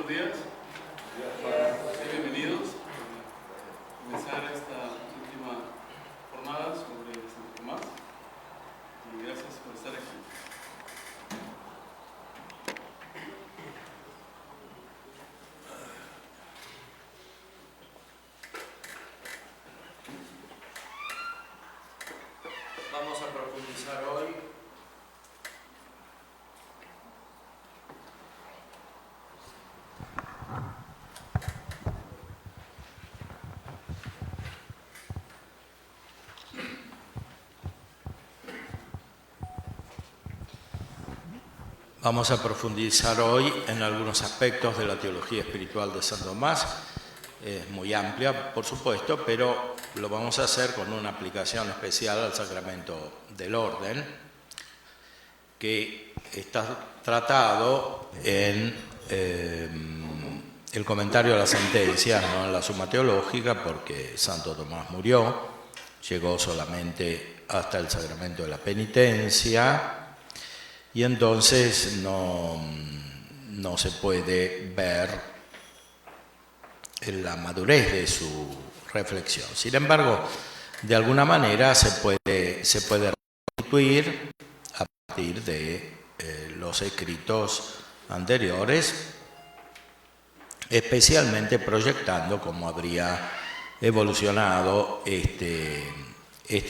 buenos días. Bienvenidos a comenzar esta última jornada sobre Santo Tomás y gracias por estar aquí. Vamos a profundizar hoy en algunos aspectos de la teología espiritual de San Tomás. Es muy amplia, por supuesto, pero lo vamos a hacer con una aplicación especial al sacramento del orden, que está tratado en el comentario a la sentencia, no en la suma teológica, porque Santo Tomás murió, llegó solamente hasta el sacramento de la penitencia, y entonces no se puede ver la madurez de su reflexión. Sin embargo, de alguna manera se puede reconstituir a partir de los escritos anteriores, especialmente proyectando cómo habría evolucionado este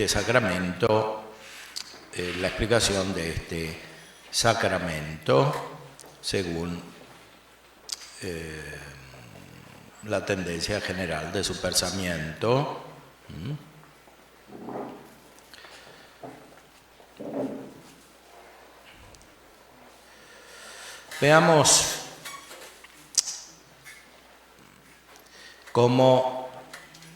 sacramento, la explicación de este sacramento según la tendencia general de su pensamiento. Veamos cómo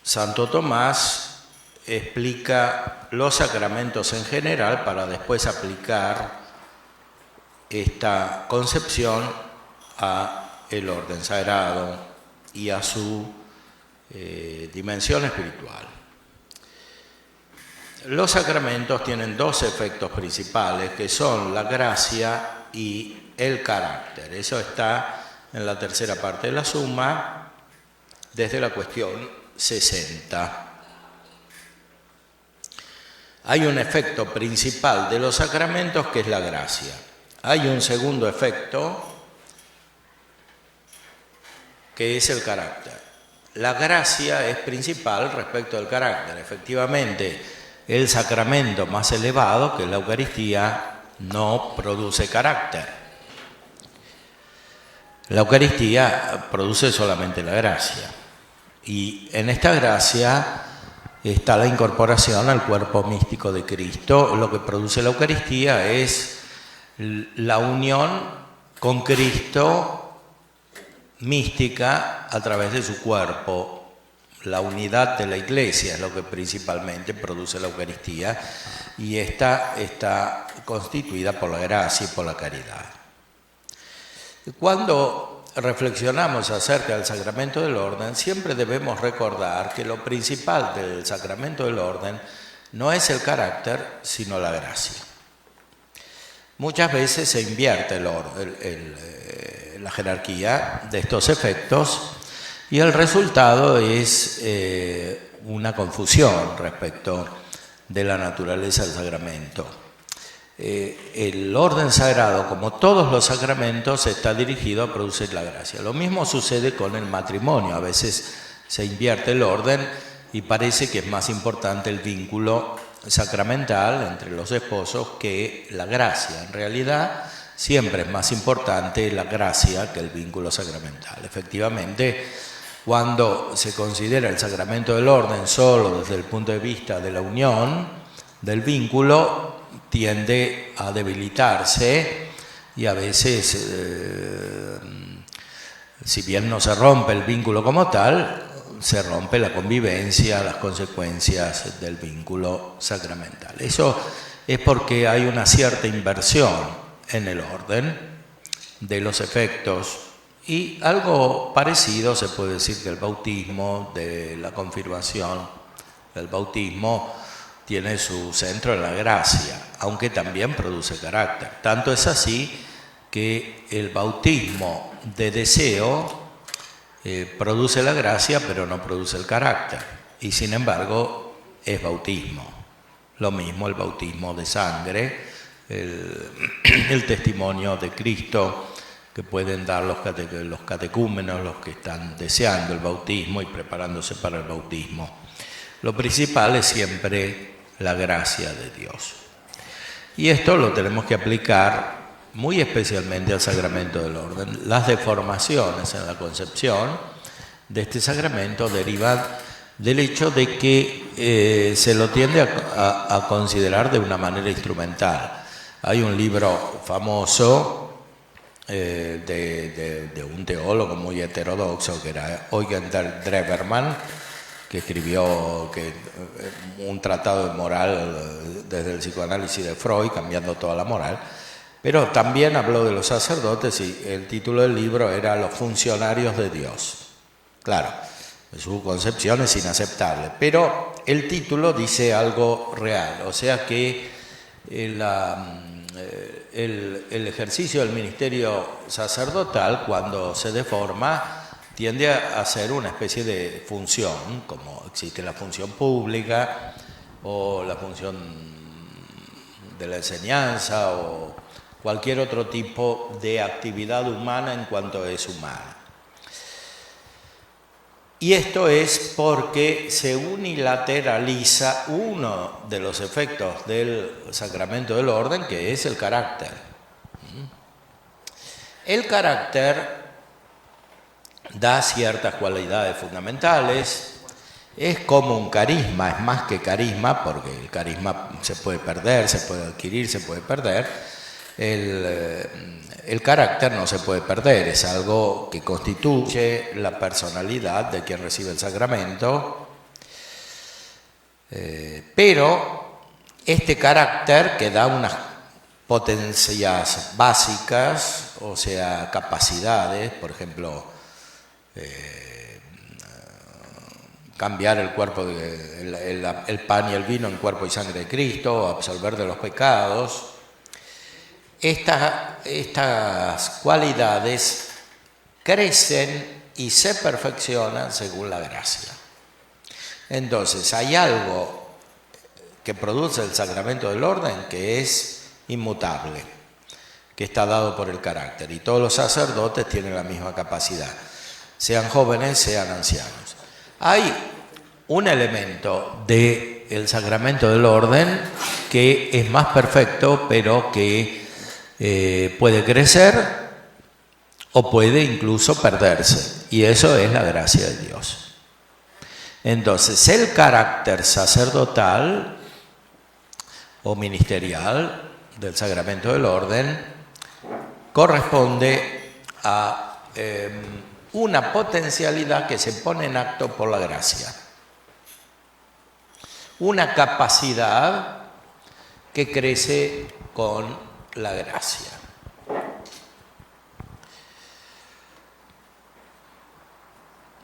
Santo Tomás explica los sacramentos en general para después aplicar esta concepción a el orden sagrado y a su dimensión espiritual. Los sacramentos tienen dos efectos principales, que son la gracia y el carácter. Eso está en la tercera parte de la suma, desde la cuestión 60. Hay un efecto principal de los sacramentos que es la gracia. Hay un segundo efecto que es el carácter. La gracia es principal respecto al carácter. Efectivamente, el sacramento más elevado, que es la Eucaristía, no produce carácter. La Eucaristía produce solamente la gracia. Y en esta gracia está la incorporación al cuerpo místico de Cristo. Lo que produce la Eucaristía es la unión con Cristo mística a través de su cuerpo. La unidad de la Iglesia es lo que principalmente produce la Eucaristía, y esta está constituida por la gracia y por la caridad. Cuando reflexionamos acerca del sacramento del orden, siempre debemos recordar que lo principal del sacramento del orden no es el carácter, sino la gracia. Muchas veces se invierte la jerarquía de estos efectos y el resultado es una confusión respecto de la naturaleza del sacramento. El orden sagrado, como todos los sacramentos, está dirigido a producir la gracia. Lo mismo sucede con el matrimonio. A veces se invierte el orden y parece que es más importante el vínculo sacramental entre los esposos que la gracia. En realidad, siempre es más importante la gracia que el vínculo sacramental. Efectivamente, cuando se considera el sacramento del orden solo desde el punto de vista de la unión, del vínculo, tiende a debilitarse y a veces, si bien no se rompe el vínculo como tal, se rompe la convivencia, las consecuencias del vínculo sacramental. Eso es porque hay una cierta inversión en el orden de los efectos, y algo parecido se puede decir del bautismo, de la confirmación. El bautismo tiene su centro en la gracia, aunque también produce carácter. Tanto es así que el bautismo de deseo produce la gracia, pero no produce el carácter. Y sin embargo, es bautismo. Lo mismo el bautismo de sangre, el testimonio de Cristo que pueden dar los catecúmenos, los que están deseando el bautismo y preparándose para el bautismo. Lo principal es siempre la gracia de Dios. Y esto lo tenemos que aplicar muy especialmente al sacramento del orden. Las deformaciones en la concepción de este sacramento derivan del hecho de que se lo tiende a considerar de una manera instrumental. Hay un libro famoso de un teólogo muy heterodoxo que era Eugen Drewermann, que escribió un tratado de moral desde el psicoanálisis de Freud, cambiando toda la moral, pero también habló de los sacerdotes y el título del libro era Los funcionarios de Dios. Claro, su concepción es inaceptable, pero el título dice algo real, o sea que el ejercicio del ministerio sacerdotal, cuando se deforma, tiende a ser una especie de función, como existe la función pública o la función de la enseñanza o cualquier otro tipo de actividad humana en cuanto es humana. Y esto es porque se unilateraliza uno de los efectos del sacramento del orden, que es el carácter. El carácter da ciertas cualidades fundamentales, es como un carisma, es más que carisma, porque el carisma se puede perder, se puede adquirir, se puede perder. El carácter no se puede perder, es algo que constituye la personalidad de quien recibe el sacramento, pero este carácter que da unas potencias básicas, o sea, capacidades, por ejemplo, cambiar el cuerpo, el pan y el vino en cuerpo y sangre de Cristo, absolver de los pecados. Estas cualidades crecen y se perfeccionan según la gracia. Entonces, hay algo que produce el sacramento del orden que es inmutable, que está dado por el carácter, y todos los sacerdotes tienen la misma capacidad, sean jóvenes, sean ancianos. Hay un elemento del sacramento del orden que es más perfecto, pero que puede crecer o puede incluso perderse, y eso es la gracia de Dios. Entonces, el carácter sacerdotal o ministerial del sacramento del orden corresponde a una potencialidad que se pone en acto por la gracia, una capacidad que crece con la gracia.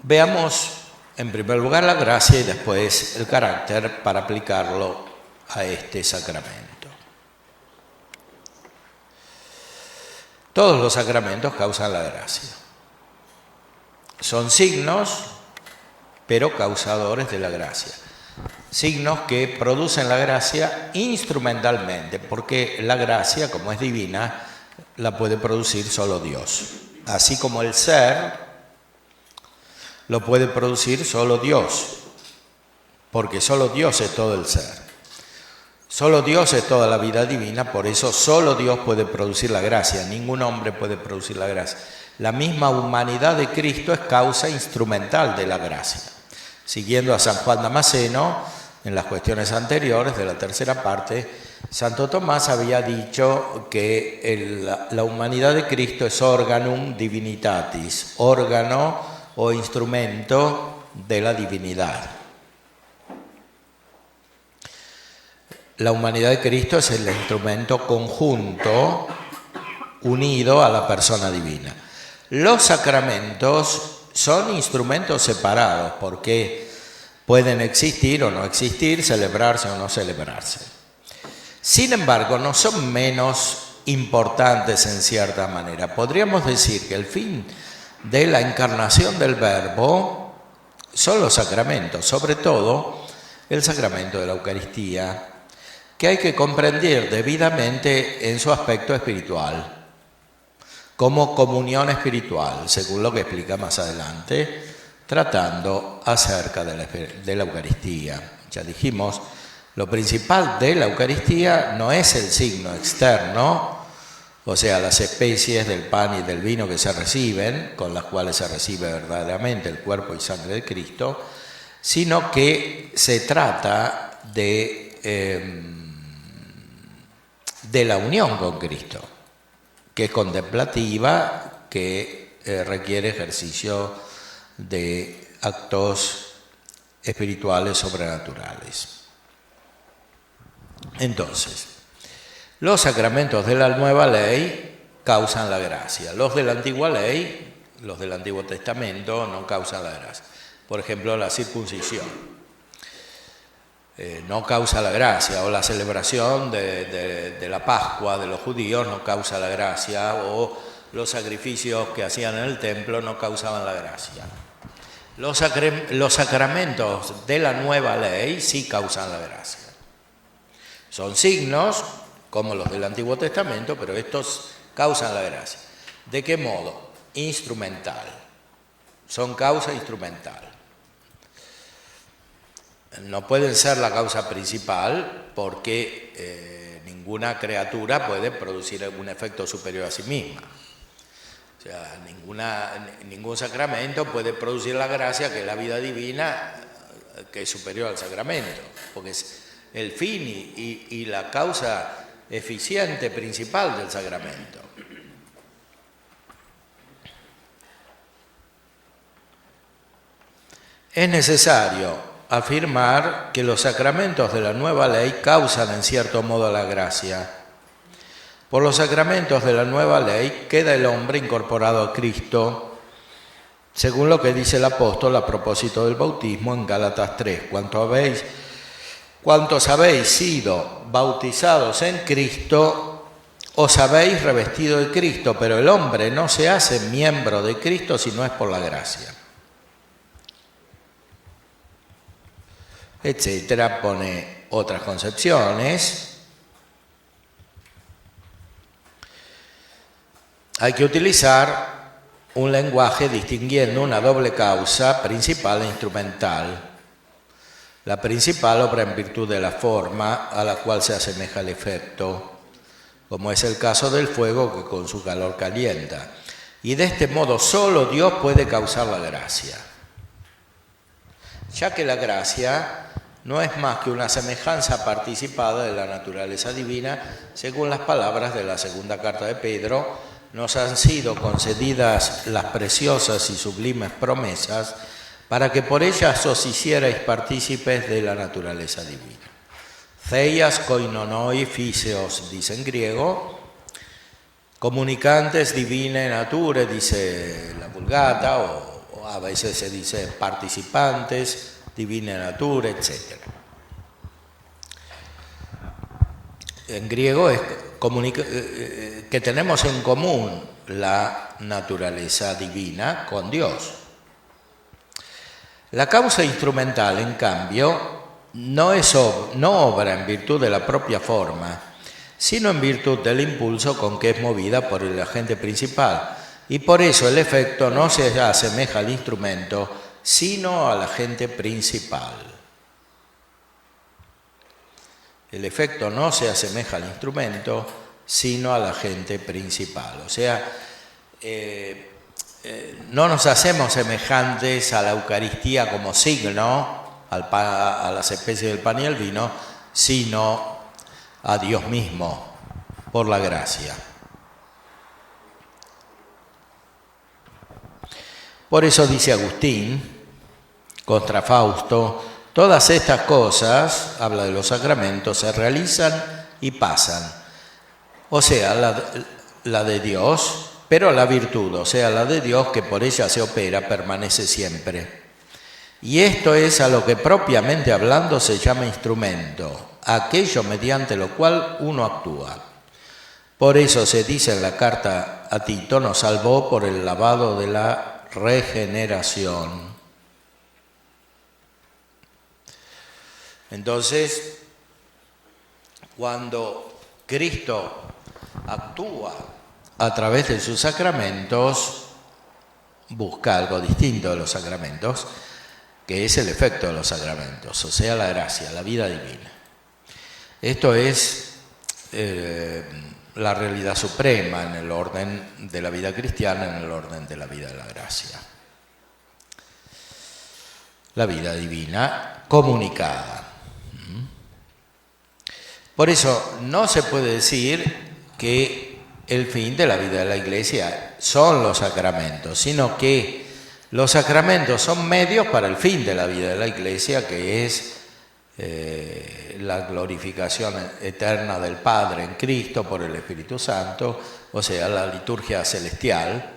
Veamos en primer lugar la gracia y después el carácter para aplicarlo a este sacramento. Todos los sacramentos causan la gracia. Son signos, pero causadores de la gracia. Signos que producen la gracia instrumentalmente, porque la gracia, como es divina, la puede producir solo Dios. Así como el ser lo puede producir solo Dios, porque solo Dios es todo el ser. Solo Dios es toda la vida divina, por eso solo Dios puede producir la gracia, ningún hombre puede producir la gracia. La misma humanidad de Cristo es causa instrumental de la gracia. Siguiendo a San Juan Damasceno, en las cuestiones anteriores de la tercera parte, Santo Tomás había dicho que la humanidad de Cristo es organum divinitatis, órgano o instrumento de la divinidad. La humanidad de Cristo es el instrumento conjunto unido a la persona divina. Los sacramentos son instrumentos separados porque pueden existir o no existir, celebrarse o no celebrarse. Sin embargo, no son menos importantes en cierta manera. Podríamos decir que el fin de la encarnación del Verbo son los sacramentos, sobre todo el sacramento de la Eucaristía, que hay que comprender debidamente en su aspecto espiritual, como comunión espiritual, según lo que explica más adelante, tratando acerca de la Eucaristía. Ya dijimos, lo principal de la Eucaristía no es el signo externo, o sea, las especies del pan y del vino que se reciben, con las cuales se recibe verdaderamente el cuerpo y sangre de Cristo, sino que se trata de la unión con Cristo, que es contemplativa, que requiere ejercicio de actos espirituales sobrenaturales. Entonces, los sacramentos de la nueva ley causan la gracia. Los de la antigua ley, los del Antiguo Testamento, no causan la gracia. Por ejemplo, la circuncisión no causa la gracia, o la celebración de la Pascua de los judíos no causa la gracia, o los sacrificios que hacían en el templo no causaban la gracia. Los sacramentos de la nueva ley sí causan la gracia. Son signos, como los del Antiguo Testamento, pero estos causan la gracia. ¿De qué modo? Instrumental. Son causa instrumental. No pueden ser la causa principal porque ninguna criatura puede producir un efecto superior a sí misma. O sea, ningún sacramento puede producir la gracia, que es la vida divina, que es superior al sacramento, porque es el fin y la causa eficiente principal del sacramento. Es necesario afirmar que los sacramentos de la nueva ley causan en cierto modo la gracia. Por los sacramentos de la nueva ley queda el hombre incorporado a Cristo, según lo que dice el apóstol a propósito del bautismo en Gálatas 3. Cuantos habéis sido bautizados en Cristo, os habéis revestido de Cristo, pero el hombre no se hace miembro de Cristo si no es por la gracia. Etcétera, pone otras concepciones. Hay que utilizar un lenguaje distinguiendo una doble causa, principal e instrumental. La principal obra en virtud de la forma a la cual se asemeja el efecto, como es el caso del fuego que con su calor calienta. Y de este modo solo Dios puede causar la gracia, ya que la gracia no es más que una semejanza participada de la naturaleza divina, según las palabras de la segunda carta de Pedro. Nos han sido concedidas las preciosas y sublimes promesas para que por ellas os hicierais partícipes de la naturaleza divina. Theias koinonoi physeos, dice en griego, comunicantes divinae nature, dice la Vulgata, o a veces se dice participantes divinae nature, etc. En griego es que tenemos en común la naturaleza divina con Dios. La causa instrumental, en cambio, no obra en virtud de la propia forma, sino en virtud del impulso con que es movida por el agente principal, y por eso el efecto no se asemeja al instrumento, sino al agente principal. El efecto no se asemeja al instrumento, sino al agente principal. O sea, no nos hacemos semejantes a la Eucaristía como signo, a las especies del pan y el vino, sino a Dios mismo, por la gracia. Por eso dice Agustín, contra Fausto, todas estas cosas, habla de los sacramentos, se realizan y pasan. O sea, la de Dios, pero la virtud, o sea, la de Dios que por ella se opera, permanece siempre. Y esto es a lo que propiamente hablando se llama instrumento, aquello mediante lo cual uno actúa. Por eso se dice en la carta a Tito, nos salvó por el lavado de la regeneración. Entonces, cuando Cristo actúa a través de sus sacramentos, busca algo distinto de los sacramentos, que es el efecto de los sacramentos, o sea, la gracia, la vida divina. Esto es la realidad suprema en el orden de la vida cristiana, en el orden de la vida de la gracia. La vida divina comunicada. Por eso no se puede decir que el fin de la vida de la Iglesia son los sacramentos, sino que los sacramentos son medios para el fin de la vida de la Iglesia, que es la glorificación eterna del Padre en Cristo por el Espíritu Santo, o sea, la liturgia celestial,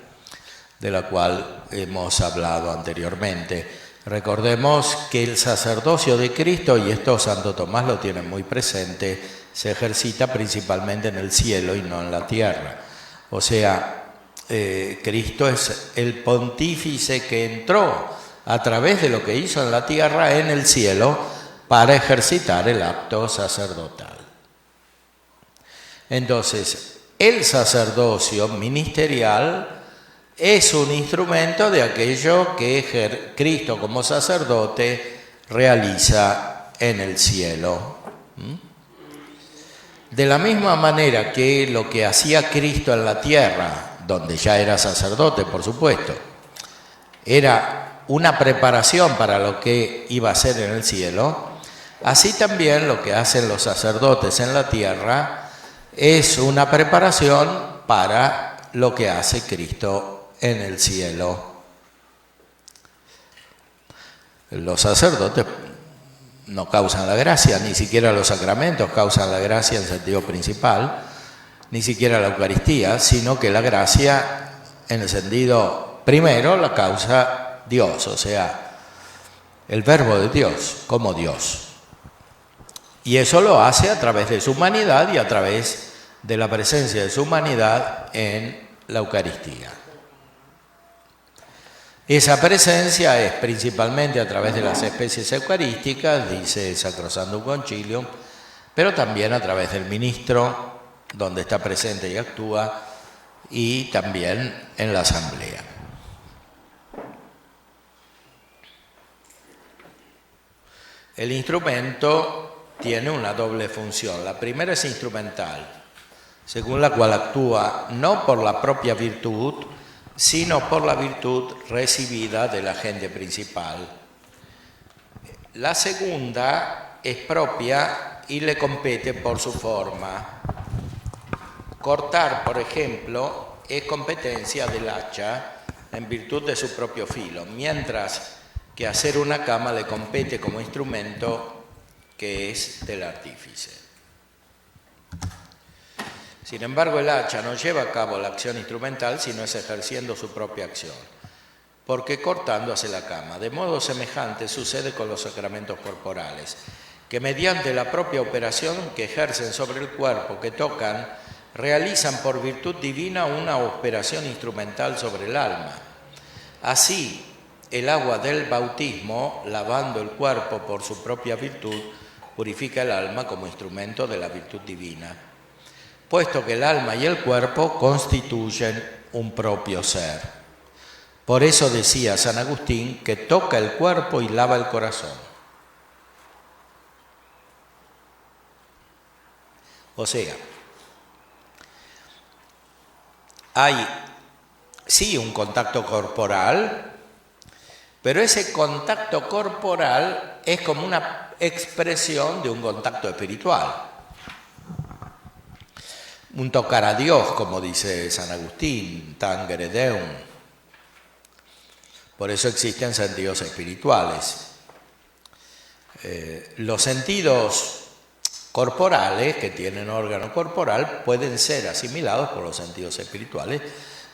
de la cual hemos hablado anteriormente. Recordemos que el sacerdocio de Cristo, y esto Santo Tomás lo tiene muy presente, se ejercita principalmente en el cielo y no en la tierra. O sea, Cristo es el pontífice que entró a través de lo que hizo en la tierra en el cielo para ejercitar el acto sacerdotal. Entonces, el sacerdocio ministerial es un instrumento de aquello que Cristo como sacerdote realiza en el cielo. De la misma manera que lo que hacía Cristo en la tierra, donde ya era sacerdote, por supuesto, era una preparación para lo que iba a ser en el cielo, así también lo que hacen los sacerdotes en la tierra es una preparación para lo que hace Cristo en el cielo. Los sacerdotes no causan la gracia, ni siquiera los sacramentos causan la gracia en sentido principal, ni siquiera la Eucaristía, sino que la gracia en el sentido primero la causa Dios, o sea, el Verbo de Dios, como Dios. Y eso lo hace a través de su humanidad y a través de la presencia de su humanidad en la Eucaristía. Esa presencia es principalmente a través de las especies eucarísticas, dice Sacrosantum Concilium, pero también a través del ministro, donde está presente y actúa, y también en la asamblea. El instrumento tiene una doble función. La primera es instrumental, según la cual actúa no por la propia virtud, sino por la virtud recibida del agente principal. La segunda es propia y le compete por su forma. Cortar, por ejemplo, es competencia del hacha en virtud de su propio filo, mientras que hacer una cama le compete como instrumento que es del artífice. Sin embargo, el hacha no lleva a cabo la acción instrumental, sino es ejerciendo su propia acción, porque cortando hace la cama. De modo semejante sucede con los sacramentos corporales, que mediante la propia operación que ejercen sobre el cuerpo, que tocan, realizan por virtud divina una operación instrumental sobre el alma. Así, el agua del bautismo, lavando el cuerpo por su propia virtud, purifica el alma como instrumento de la virtud divina, puesto que el alma y el cuerpo constituyen un propio ser. Por eso decía San Agustín que toca el cuerpo y lava el corazón. O sea, hay sí un contacto corporal, pero ese contacto corporal es como una expresión de un contacto espiritual. Un tocar a Dios, como dice San Agustín, tangere Deum. Por eso existen sentidos espirituales. Los sentidos corporales, que tienen órgano corporal, pueden ser asimilados por los sentidos espirituales,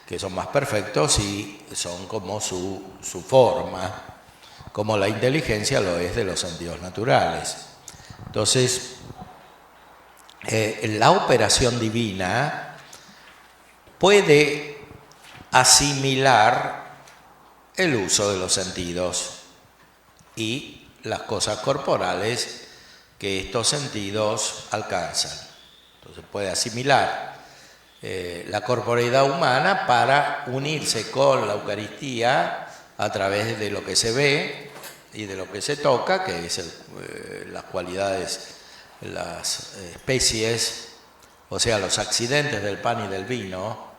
que son más perfectos y son como su forma, como la inteligencia lo es de los sentidos naturales. Entonces, la operación divina puede asimilar el uso de los sentidos y las cosas corporales que estos sentidos alcanzan. Entonces puede asimilar la corporeidad humana para unirse con la Eucaristía a través de lo que se ve y de lo que se toca, que es las cualidades, las especies, o sea, los accidentes del pan y del vino,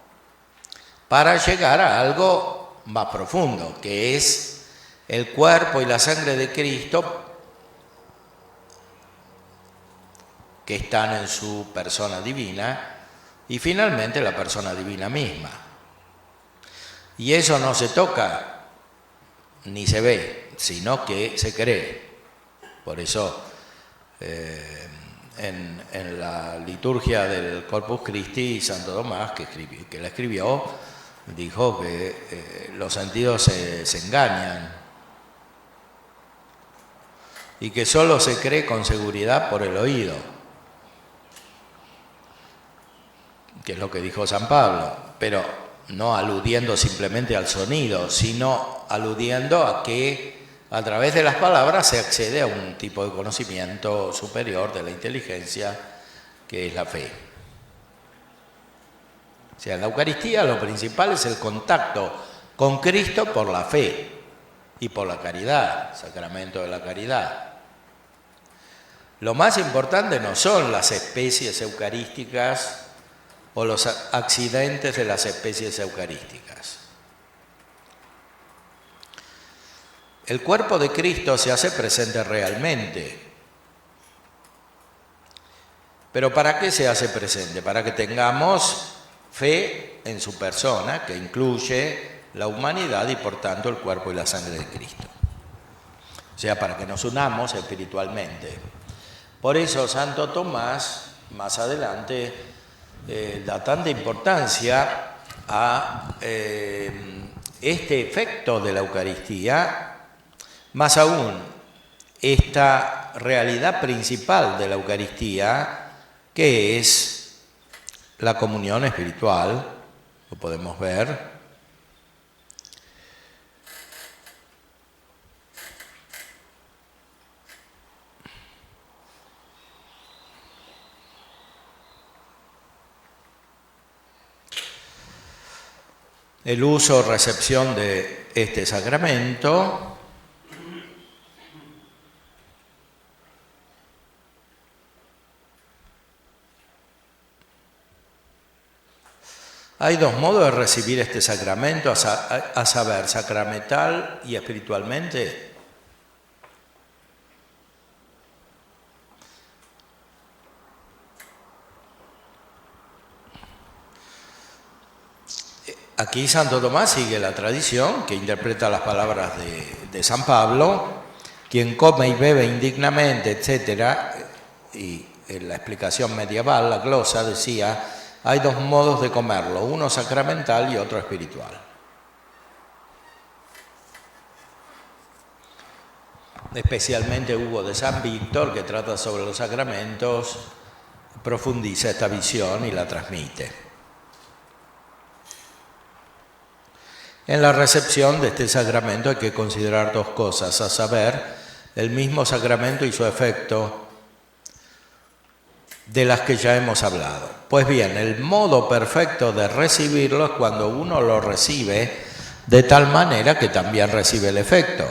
para llegar a algo más profundo, que es el cuerpo y la sangre de Cristo que están en su persona divina y finalmente la persona divina misma. Y eso no se toca ni se ve, sino que se cree. Por eso en la liturgia del Corpus Christi, Santo Tomás, que la escribió, dijo que los sentidos se engañan y que solo se cree con seguridad por el oído, que es lo que dijo San Pablo, pero no aludiendo simplemente al sonido, sino aludiendo a que a través de las palabras se accede a un tipo de conocimiento superior de la inteligencia, que es la fe. O sea, en la Eucaristía lo principal es el contacto con Cristo por la fe y por la caridad, sacramento de la caridad. Lo más importante no son las especies eucarísticas o los accidentes de las especies eucarísticas. El cuerpo de Cristo se hace presente realmente. ¿Pero para qué se hace presente? Para que tengamos fe en su persona, que incluye la humanidad y por tanto el cuerpo y la sangre de Cristo. O sea, para que nos unamos espiritualmente. Por eso Santo Tomás, más adelante, da tanta importancia a este efecto de la Eucaristía, más aún esta realidad principal de la Eucaristía, que es la comunión espiritual, lo podemos ver. El uso o recepción de este sacramento hay dos modos de recibir este sacramento, a saber, sacramental y espiritualmente. Aquí Santo Tomás sigue la tradición que interpreta las palabras de San Pablo: quien come y bebe indignamente, etc. Y en la explicación medieval, la glosa decía, hay dos modos de comerlo, uno sacramental y otro espiritual. Especialmente Hugo de San Víctor, que trata sobre los sacramentos, profundiza esta visión y la transmite. En la recepción de este sacramento hay que considerar dos cosas, a saber, el mismo sacramento y su efecto, de las que ya hemos hablado. Pues bien, el modo perfecto de recibirlo es cuando uno lo recibe de tal manera que también recibe el efecto.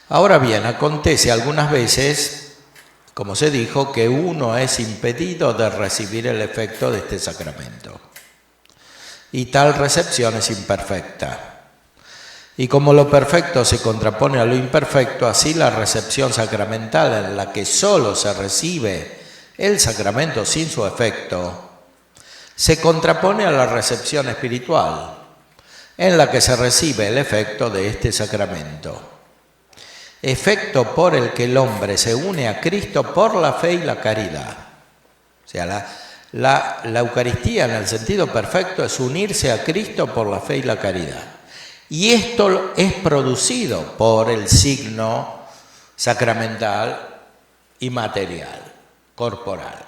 Ahora bien, acontece algunas veces, como se dijo, que uno es impedido de recibir el efecto de este sacramento. Y tal recepción es imperfecta. Y como lo perfecto se contrapone a lo imperfecto, así la recepción sacramental en la que solo se recibe el sacramento sin su efecto, se contrapone a la recepción espiritual, en la que se recibe el efecto de este sacramento. Efecto por el que el hombre se une a Cristo por la fe y la caridad. O sea, la Eucaristía en el sentido perfecto es unirse a Cristo por la fe y la caridad. Y esto es producido por el signo sacramental y material, corporal.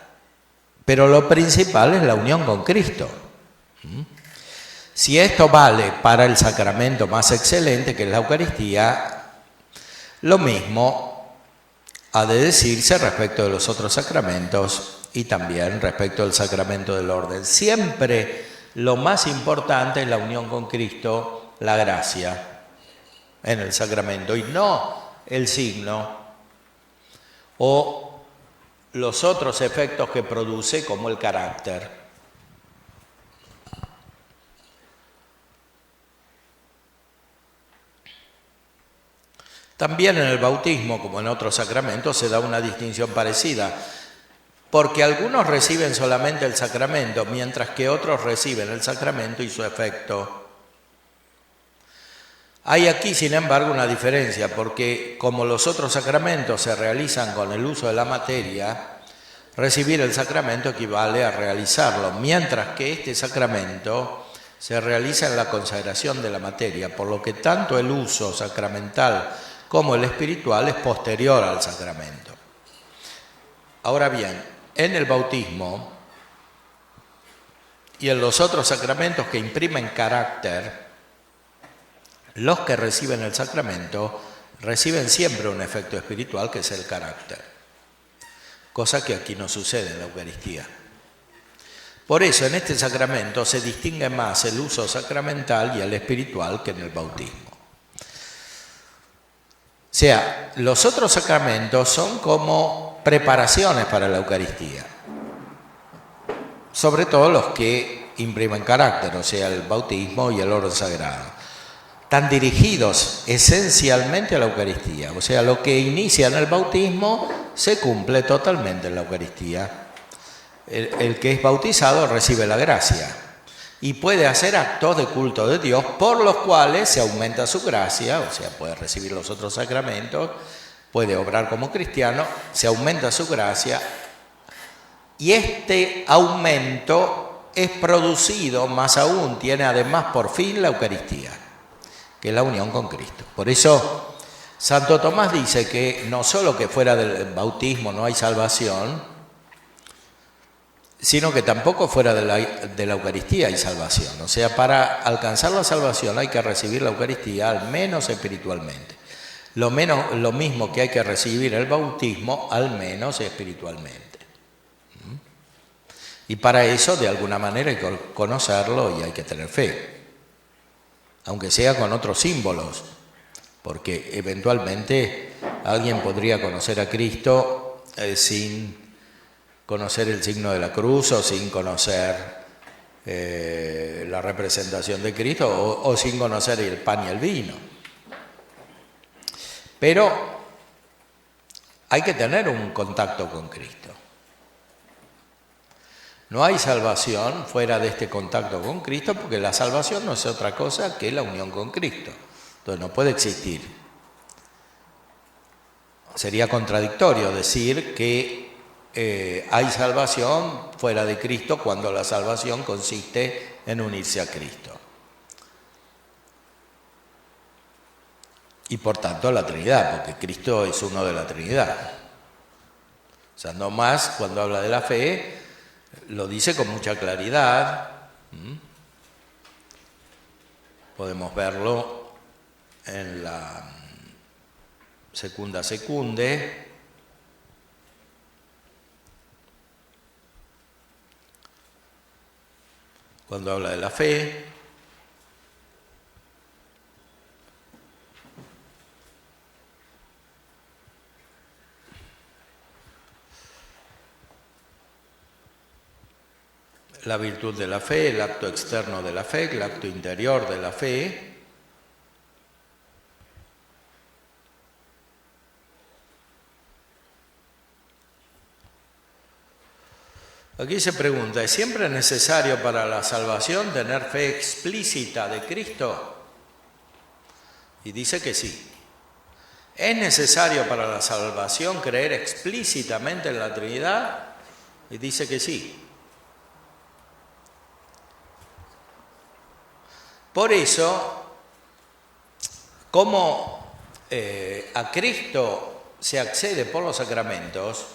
Pero lo principal es la unión con Cristo. Si esto vale para el sacramento más excelente, que es la Eucaristía, lo mismo ha de decirse respecto de los otros sacramentos y también respecto del sacramento del orden. Siempre lo más importante es la unión con Cristo, la gracia en el sacramento, y no el signo o los otros efectos que produce, como el carácter. También en el bautismo, como en otros sacramentos, se da una distinción parecida, porque algunos reciben solamente el sacramento, mientras que otros reciben el sacramento y su efecto. Hay aquí, sin embargo, una diferencia, porque como los otros sacramentos se realizan con el uso de la materia, recibir el sacramento equivale a realizarlo, mientras que este sacramento se realiza en la consagración de la materia, por lo que tanto el uso sacramental como el espiritual es posterior al sacramento. Ahora bien, en el bautismo y en los otros sacramentos que imprimen carácter, los que reciben el sacramento reciben siempre un efecto espiritual, que es el carácter, cosa que aquí no sucede en la Eucaristía. Por eso en este sacramento se distingue más el uso sacramental y el espiritual que en el bautismo. O sea, los otros sacramentos son como preparaciones para la Eucaristía, sobre todo los que imprimen carácter, o sea, el bautismo y el orden sagrado. Están dirigidos esencialmente a la Eucaristía, o sea, lo que inicia en el bautismo se cumple totalmente en la Eucaristía. El que es bautizado recibe la gracia y puede hacer actos de culto de Dios por los cuales se aumenta su gracia, o sea, puede recibir los otros sacramentos, puede obrar como cristiano, se aumenta su gracia, y este aumento es producido, más aún, tiene además por fin la Eucaristía, que es la unión con Cristo. Por eso Santo Tomás dice que no solo que fuera del bautismo no hay salvación, sino que tampoco fuera de la Eucaristía hay salvación. O sea, para alcanzar la salvación hay que recibir la Eucaristía, al menos espiritualmente. Lo mismo que hay que recibir el bautismo, al menos espiritualmente. Y para eso, de alguna manera, hay que conocerlo y hay que tener fe, aunque sea con otros símbolos, porque eventualmente alguien podría conocer a Cristo sin conocer el signo de la cruz, o sin conocer la representación de Cristo, o sin conocer el pan y el vino. Pero hay que tener un contacto con Cristo. No hay salvación fuera de este contacto con Cristo, porque la salvación no es otra cosa que la unión con Cristo. Entonces no puede existir. Sería contradictorio decir que hay salvación fuera de Cristo cuando la salvación consiste en unirse a Cristo. Y por tanto la Trinidad, porque Cristo es uno de la Trinidad. O sea, no más, cuando habla de la fe, lo dice con mucha claridad. Podemos verlo en la Secunda Secunde. Cuando habla de la fe, la virtud de la fe, el acto externo de la fe, el acto interior de la fe. Aquí se pregunta, ¿es siempre necesario para la salvación tener fe explícita de Cristo? Y dice que sí. ¿Es necesario para la salvación creer explícitamente en la Trinidad? Y dice que sí. Por eso, como a Cristo se accede por los sacramentos,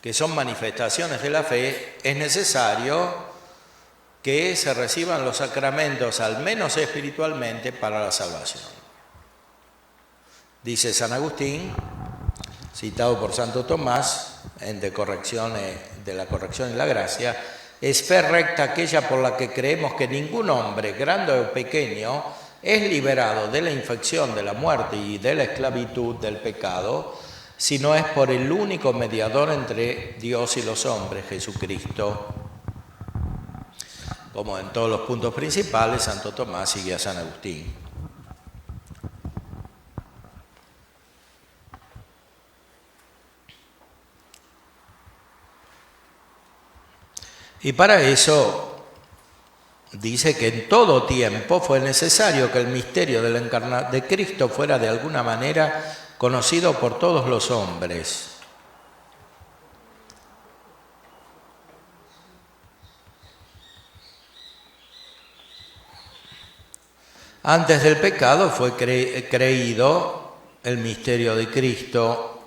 que son manifestaciones de la fe, es necesario que se reciban los sacramentos, al menos espiritualmente, para la salvación. Dice San Agustín, citado por Santo Tomás, en de la corrección y la gracia: es fe recta aquella por la que creemos que ningún hombre, grande o pequeño, es liberado de la infección, de la muerte y de la esclavitud del pecado, sino es por el único mediador entre Dios y los hombres, Jesucristo. Como en todos los puntos principales, Santo Tomás sigue a San Agustín. Y para eso dice que en todo tiempo fue necesario que el misterio de Cristo fuera de alguna manera conocido por todos los hombres. Antes del pecado fue creído el misterio de Cristo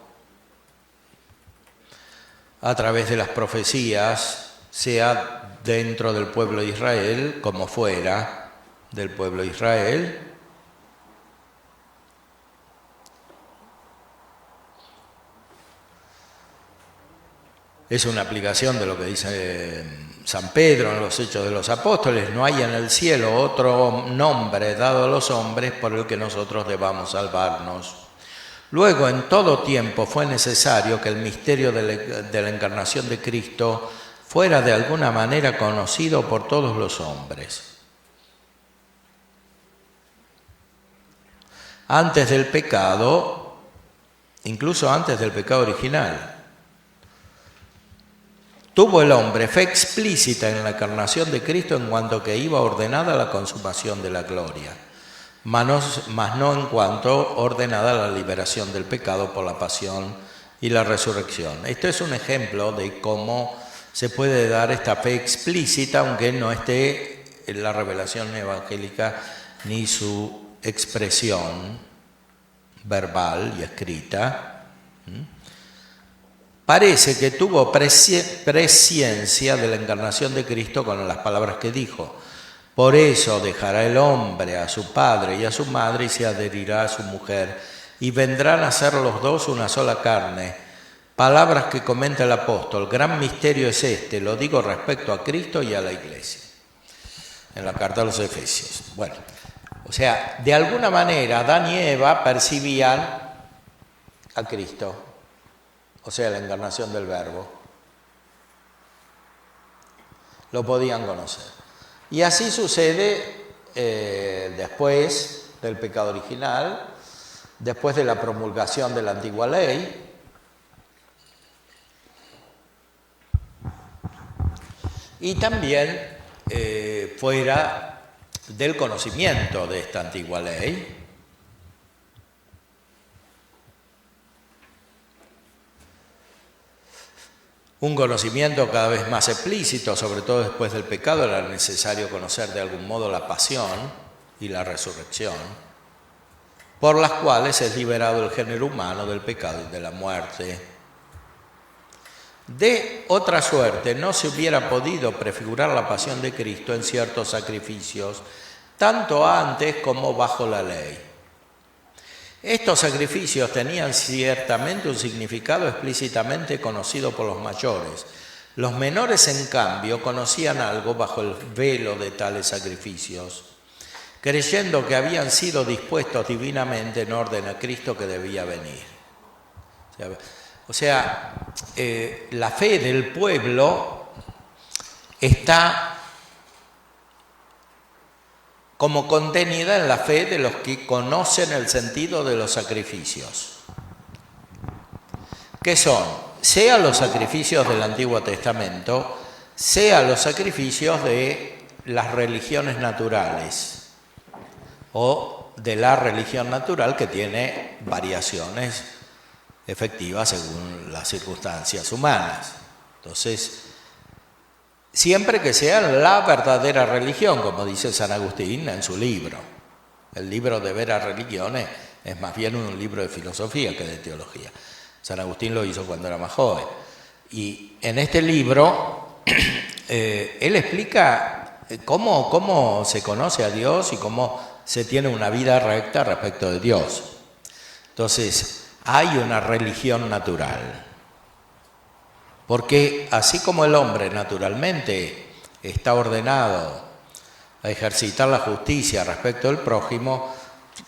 a través de las profecías, sea dentro del pueblo de Israel como fuera del pueblo de Israel. Es una aplicación de lo que dice San Pedro en los Hechos de los Apóstoles: no hay en el cielo otro nombre dado a los hombres por el que nosotros debamos salvarnos. Luego, en todo tiempo fue necesario que el misterio de la encarnación de Cristo fuera de alguna manera conocido por todos los hombres. Antes del pecado, incluso antes del pecado original, tuvo el hombre fe explícita en la encarnación de Cristo en cuanto que iba ordenada la consumación de la gloria, mas no en cuanto ordenada la liberación del pecado por la pasión y la resurrección. Esto es un ejemplo de cómo se puede dar esta fe explícita, aunque no esté en la revelación evangélica ni su expresión verbal y escrita. Parece que tuvo presciencia de la encarnación de Cristo con las palabras que dijo: por eso dejará el hombre a su padre y a su madre y se adherirá a su mujer, y vendrán a ser los dos una sola carne. Palabras que comenta el apóstol: gran misterio es este, lo digo respecto a Cristo y a la Iglesia, en la carta a los Efesios. Bueno, o sea, de alguna manera Adán y Eva percibían a Cristo, o sea, la encarnación del Verbo. Lo podían conocer. Y así sucede después del pecado original, después de la promulgación de la antigua ley. Y también fuera del conocimiento de esta antigua ley. Un conocimiento cada vez más explícito, sobre todo después del pecado, era necesario conocer de algún modo la pasión y la resurrección, por las cuales es liberado el género humano del pecado y de la muerte. De otra suerte, no se hubiera podido prefigurar la pasión de Cristo en ciertos sacrificios, tanto antes como bajo la ley. Estos sacrificios tenían ciertamente un significado explícitamente conocido por los mayores. Los menores, en cambio, conocían algo bajo el velo de tales sacrificios, creyendo que habían sido dispuestos divinamente en orden a Cristo que debía venir. O sea, la fe del pueblo está como contenida en la fe de los que conocen el sentido de los sacrificios, que son, sea los sacrificios del Antiguo Testamento, sea los sacrificios de las religiones naturales o de la religión natural, que tiene variaciones efectivas según las circunstancias humanas. Entonces, siempre que sea la verdadera religión, como dice San Agustín en su libro. El libro de Veras Religiones es más bien un libro de filosofía que de teología. San Agustín lo hizo cuando era más joven. Y en este libro él explica cómo se conoce a Dios y cómo se tiene una vida recta respecto de Dios. Entonces, hay una religión natural. Porque así como el hombre naturalmente está ordenado a ejercitar la justicia respecto del prójimo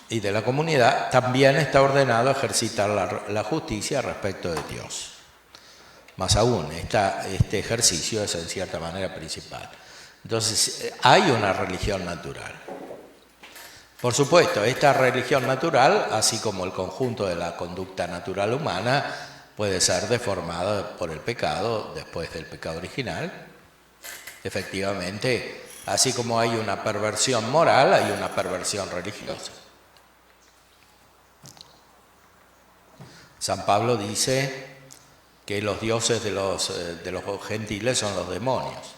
y de la comunidad, también está ordenado a ejercitar la justicia respecto de Dios. Más aún, este ejercicio es en cierta manera principal. Entonces, hay una religión natural. Por supuesto, esta religión natural, así como el conjunto de la conducta natural humana, puede ser deformada por el pecado después del pecado original. Efectivamente, así como hay una perversión moral, hay una perversión religiosa. San Pablo dice que los dioses de los gentiles son los demonios.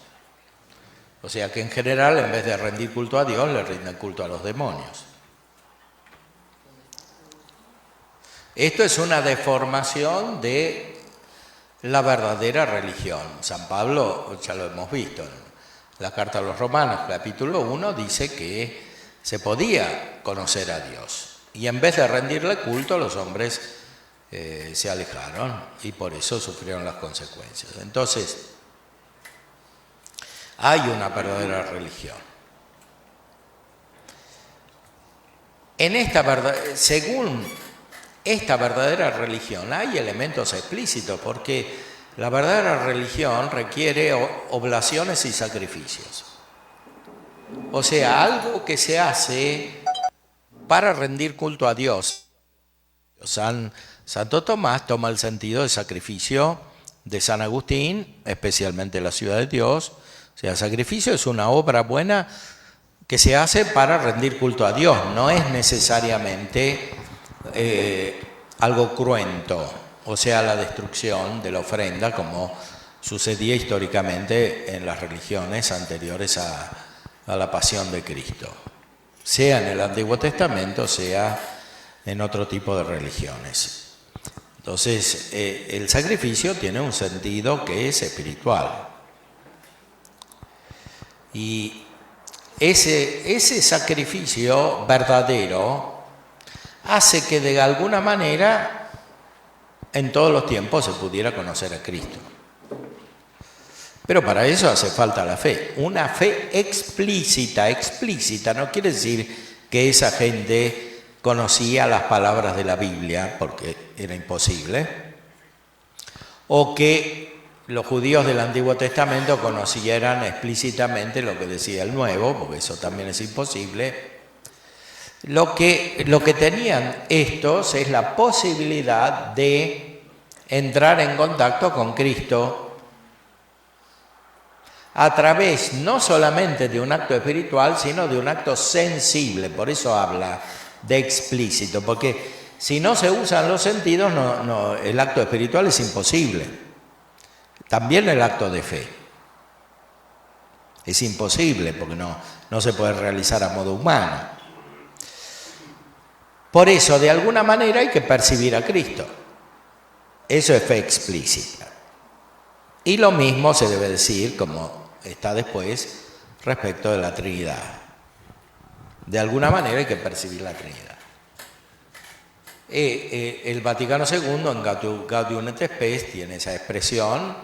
O sea que en general, en vez de rendir culto a Dios, le rinden culto a los demonios. Esto es una deformación de la verdadera religión. San Pablo, ya lo hemos visto, en la carta a los Romanos, capítulo 1, dice que se podía conocer a Dios. Y en vez de rendirle culto, los hombres se alejaron y por eso sufrieron las consecuencias. Entonces, hay una verdadera religión. Según esta verdadera religión hay elementos explícitos, porque la verdadera religión requiere oblaciones y sacrificios. O sea, algo que se hace para rendir culto a Dios. Santo Tomás toma el sentido de sacrificio de San Agustín, especialmente la Ciudad de Dios. O sea, sacrificio es una obra buena que se hace para rendir culto a Dios, no es necesariamente algo cruento, o sea, la destrucción de la ofrenda, como sucedía históricamente en las religiones anteriores a la pasión de Cristo, sea en el Antiguo Testamento, sea en otro tipo de religiones. Entonces, el sacrificio tiene un sentido que es espiritual. Y ese sacrificio verdadero hace que de alguna manera en todos los tiempos se pudiera conocer a Cristo. Pero para eso hace falta la fe. Una fe explícita no quiere decir que esa gente conocía las palabras de la Biblia, porque era imposible, o que los judíos del Antiguo Testamento conocieran explícitamente lo que decía el Nuevo, porque eso también es imposible. Lo que tenían estos es la posibilidad de entrar en contacto con Cristo a través no solamente de un acto espiritual, sino de un acto sensible. Por eso habla de explícito, porque si no se usan los sentidos, el acto espiritual es imposible. También el acto de fe es imposible, porque no se puede realizar a modo humano. Por eso, de alguna manera, hay que percibir a Cristo. Eso es fe explícita. Y lo mismo se debe decir, como está después, respecto de la Trinidad. De alguna manera hay que percibir la Trinidad. El Vaticano II, en Gaudium et Spes, tiene esa expresión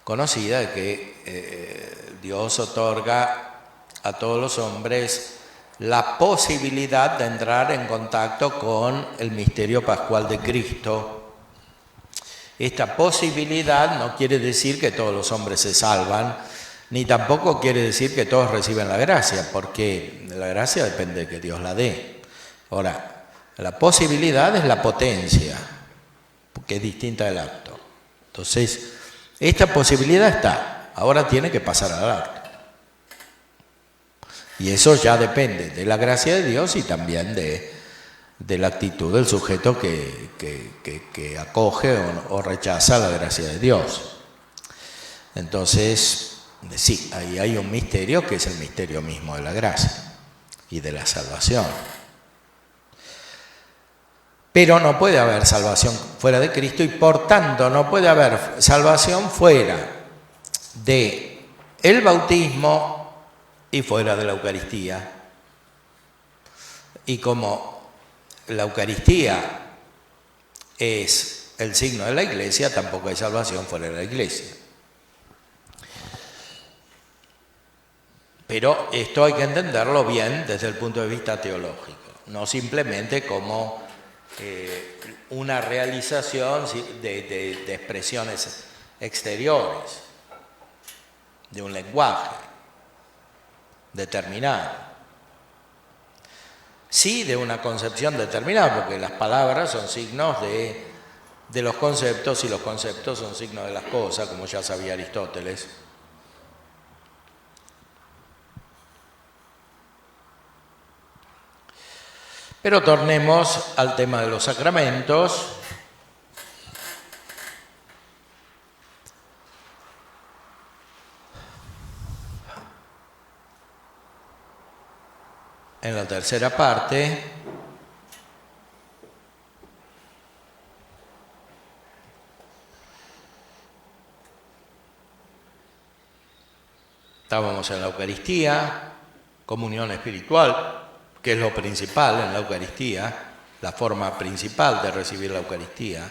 conocida de que Dios otorga a todos los hombres la posibilidad de entrar en contacto con el misterio pascual de Cristo. Esta posibilidad no quiere decir que todos los hombres se salvan, ni tampoco quiere decir que todos reciben la gracia, porque la gracia depende de que Dios la dé. Ahora, la posibilidad es la potencia, porque es distinta del acto. Entonces, esta posibilidad está, ahora tiene que pasar al acto. Y eso ya depende de la gracia de Dios y también de la actitud del sujeto que acoge o rechaza la gracia de Dios. Entonces, sí, ahí hay un misterio que es el misterio mismo de la gracia y de la salvación. Pero no puede haber salvación fuera de Cristo y por tanto no puede haber salvación fuera de el bautismo y fuera de la Eucaristía. Y como la Eucaristía es el signo de la Iglesia, tampoco hay salvación fuera de la Iglesia. Pero esto hay que entenderlo bien desde el punto de vista teológico, no simplemente como una realización de expresiones exteriores, de un lenguaje determinado. Sí, de una concepción determinada, porque las palabras son signos de los conceptos y los conceptos son signos de las cosas, como ya sabía Aristóteles. Pero tornemos al tema de los sacramentos. En la tercera parte estábamos en la Eucaristía, comunión espiritual, que es lo principal en la Eucaristía, la forma principal de recibir la Eucaristía.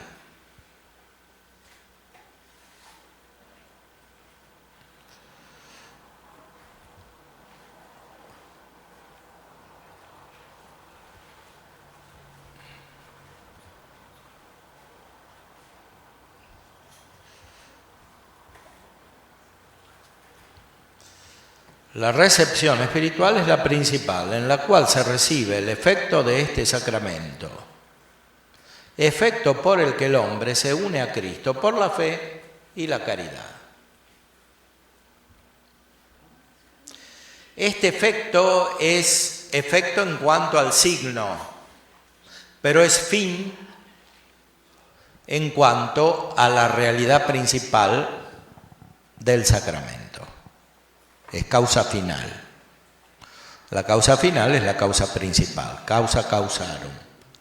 La recepción espiritual es la principal, en la cual se recibe el efecto de este sacramento, efecto por el que el hombre se une a Cristo por la fe y la caridad. Este efecto es efecto en cuanto al signo, pero es fin en cuanto a la realidad principal del sacramento. Es causa final. La causa final es la causa principal, causa causarum,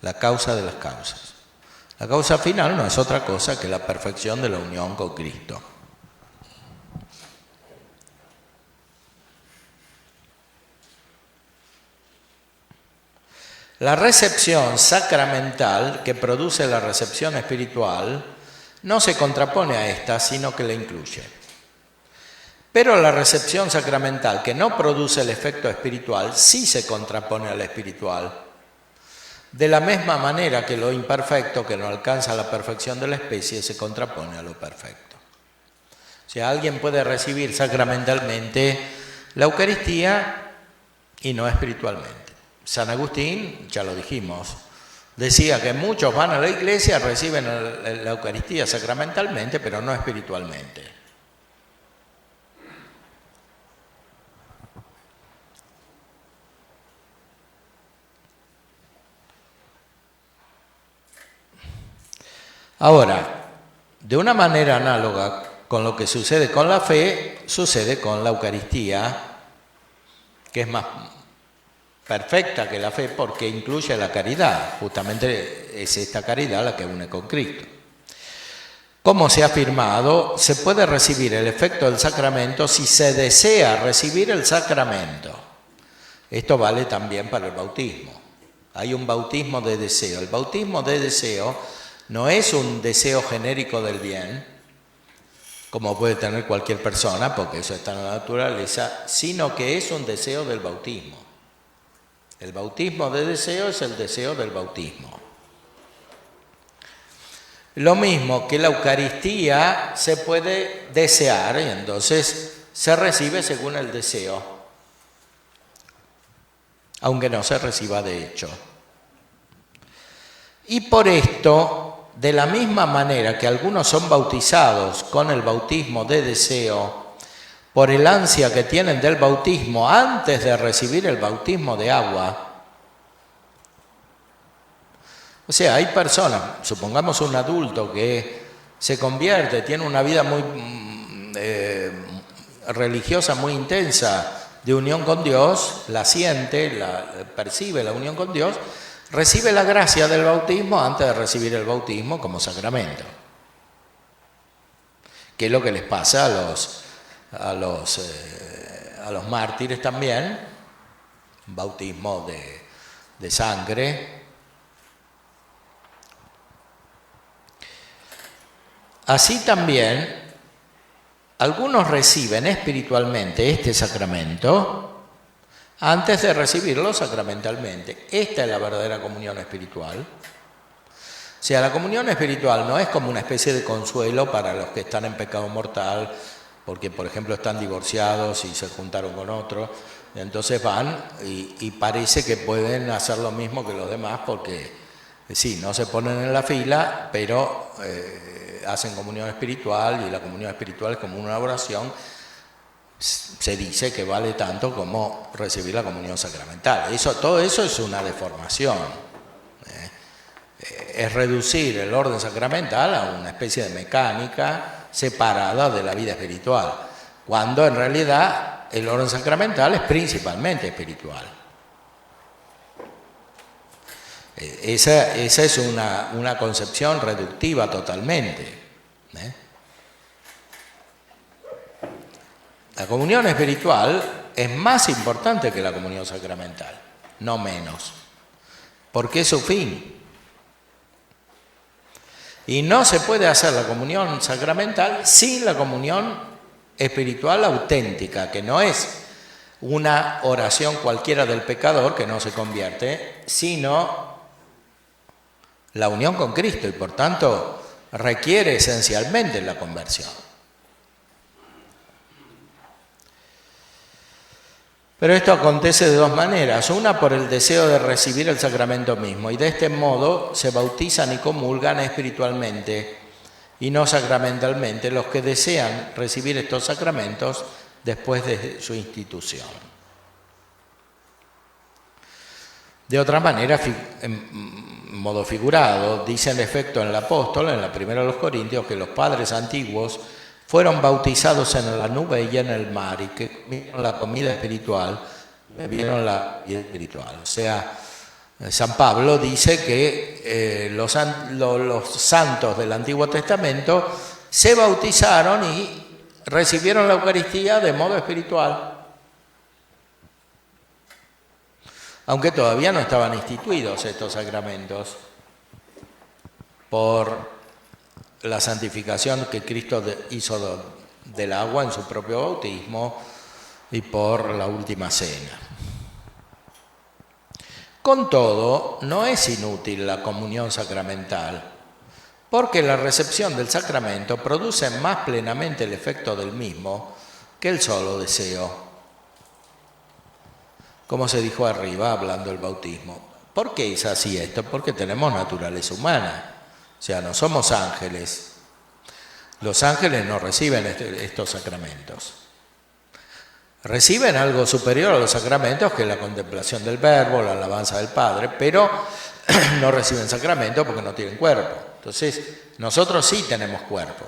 la causa de las causas. La causa final no es otra cosa que la perfección de la unión con Cristo. La recepción sacramental que produce la recepción espiritual no se contrapone a esta, sino que la incluye. Pero la recepción sacramental que no produce el efecto espiritual sí se contrapone a la espiritual. De la misma manera que lo imperfecto que no alcanza la perfección de la especie se contrapone a lo perfecto. O sea, alguien puede recibir sacramentalmente la Eucaristía y no espiritualmente. San Agustín, ya lo dijimos, decía que muchos van a la iglesia, reciben la Eucaristía sacramentalmente, pero no espiritualmente. Ahora, de una manera análoga con lo que sucede con la fe, sucede con la Eucaristía, que es más perfecta que la fe porque incluye la caridad. Justamente es esta caridad la que une con Cristo. Como se ha afirmado, se puede recibir el efecto del sacramento si se desea recibir el sacramento. Esto vale también para el bautismo. Hay un bautismo de deseo. El bautismo de deseo no es un deseo genérico del bien, como puede tener cualquier persona, porque eso está en la naturaleza, sino que es un deseo del bautismo. El bautismo de deseo es el deseo del bautismo. Lo mismo que la Eucaristía se puede desear, y entonces se recibe según el deseo, aunque no se reciba de hecho. Y por esto, de la misma manera que algunos son bautizados con el bautismo de deseo, por el ansia que tienen del bautismo antes de recibir el bautismo de agua. O sea, hay personas, supongamos un adulto que se convierte, tiene una vida muy religiosa muy intensa, de unión con Dios, la siente, percibe la unión con Dios, recibe la gracia del bautismo antes de recibir el bautismo como sacramento. ¿Qué es lo que les pasa a a los mártires también, un bautismo de sangre. Así también, algunos reciben espiritualmente este sacramento antes de recibirlo sacramentalmente. Esta es la verdadera comunión espiritual. O sea, la comunión espiritual no es como una especie de consuelo para los que están en pecado mortal, porque, por ejemplo, están divorciados y se juntaron con otro. Entonces van y parece que pueden hacer lo mismo que los demás, porque sí, no se ponen en la fila, pero hacen comunión espiritual, y la comunión espiritual es como una oración. Se dice que vale tanto como recibir la comunión sacramental. Todo eso es una deformación. Es reducir el orden sacramental a una especie de mecánica separada de la vida espiritual, cuando en realidad el orden sacramental es principalmente espiritual. Esa es una concepción reductiva totalmente. La comunión espiritual es más importante que la comunión sacramental, no menos, porque es su fin. Y no se puede hacer la comunión sacramental sin la comunión espiritual auténtica, que no es una oración cualquiera del pecador que no se convierte, sino la unión con Cristo, y por tanto requiere esencialmente la conversión. Pero esto acontece de dos maneras. Una, por el deseo de recibir el sacramento mismo, y de este modo se bautizan y comulgan espiritualmente y no sacramentalmente los que desean recibir estos sacramentos después de su institución. De otra manera, en modo figurado, dice en efecto en el apóstol, en la primera de los Corintios, que los padres antiguos fueron bautizados en la nube y en el mar, y que comieron la comida espiritual, bebieron la vida espiritual. O sea, San Pablo dice que los santos del Antiguo Testamento se bautizaron y recibieron la Eucaristía de modo espiritual, aunque todavía no estaban instituidos estos sacramentos por la santificación que Cristo hizo del agua en su propio bautismo y por la última cena. Con todo, no es inútil la comunión sacramental, porque la recepción del sacramento produce más plenamente el efecto del mismo que el solo deseo. Como se dijo arriba, hablando del bautismo. ¿Por qué es así esto? Porque tenemos naturaleza humana. O sea, no somos ángeles. Los ángeles no reciben estos sacramentos. Reciben algo superior a los sacramentos, que es la contemplación del Verbo, la alabanza del Padre, pero no reciben sacramentos porque no tienen cuerpo. Entonces, nosotros sí tenemos cuerpo.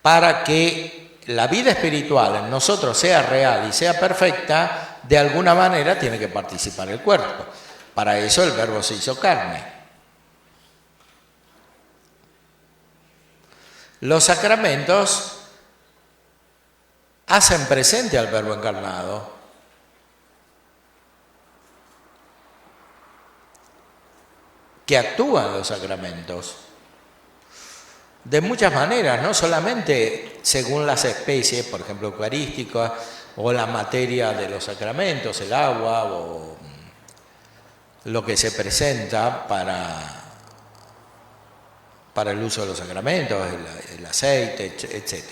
Para que la vida espiritual en nosotros sea real y sea perfecta, de alguna manera tiene que participar el cuerpo. Para eso el Verbo se hizo carne. Los sacramentos hacen presente al Verbo encarnado. Que actúan los sacramentos de muchas maneras, no solamente según las especies, por ejemplo, eucarísticas, o la materia de los sacramentos, el agua, o lo que se presenta para el uso de los sacramentos, el aceite, etc.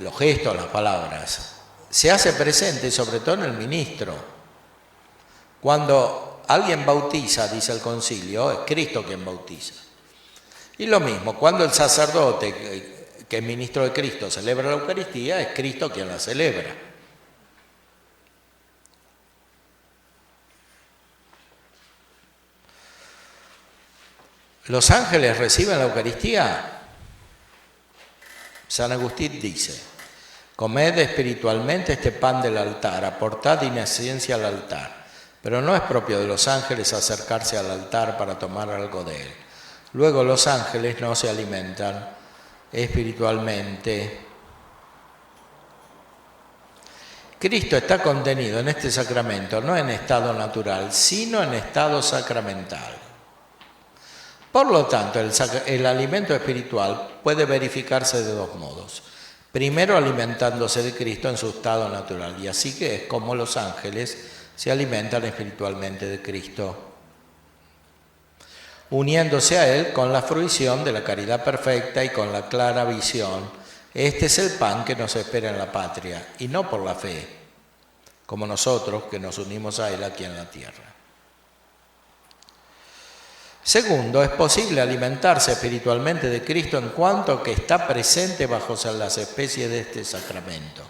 Los gestos, las palabras. Se hace presente sobre todo en el ministro. Cuando alguien bautiza, dice el concilio, es Cristo quien bautiza. Y lo mismo, cuando el sacerdote, que es ministro de Cristo, celebra la Eucaristía, es Cristo quien la celebra. ¿Los ángeles reciben la Eucaristía? San Agustín dice: comed espiritualmente este pan del altar, aportad inocencia al altar, pero no es propio de los ángeles acercarse al altar para tomar algo de él. Luego los ángeles no se alimentan espiritualmente. Cristo está contenido en este sacramento no en estado natural, sino en estado sacramental. Por lo tanto, el alimento espiritual puede verificarse de dos modos. Primero, alimentándose de Cristo en su estado natural, y así que es como los ángeles se alimentan espiritualmente de Cristo, uniéndose a Él con la fruición de la caridad perfecta y con la clara visión. Este es el pan que nos espera en la patria, y no por la fe, como nosotros que nos unimos a Él aquí en la tierra. Segundo, es posible alimentarse espiritualmente de Cristo en cuanto que está presente bajo las especies de este sacramento,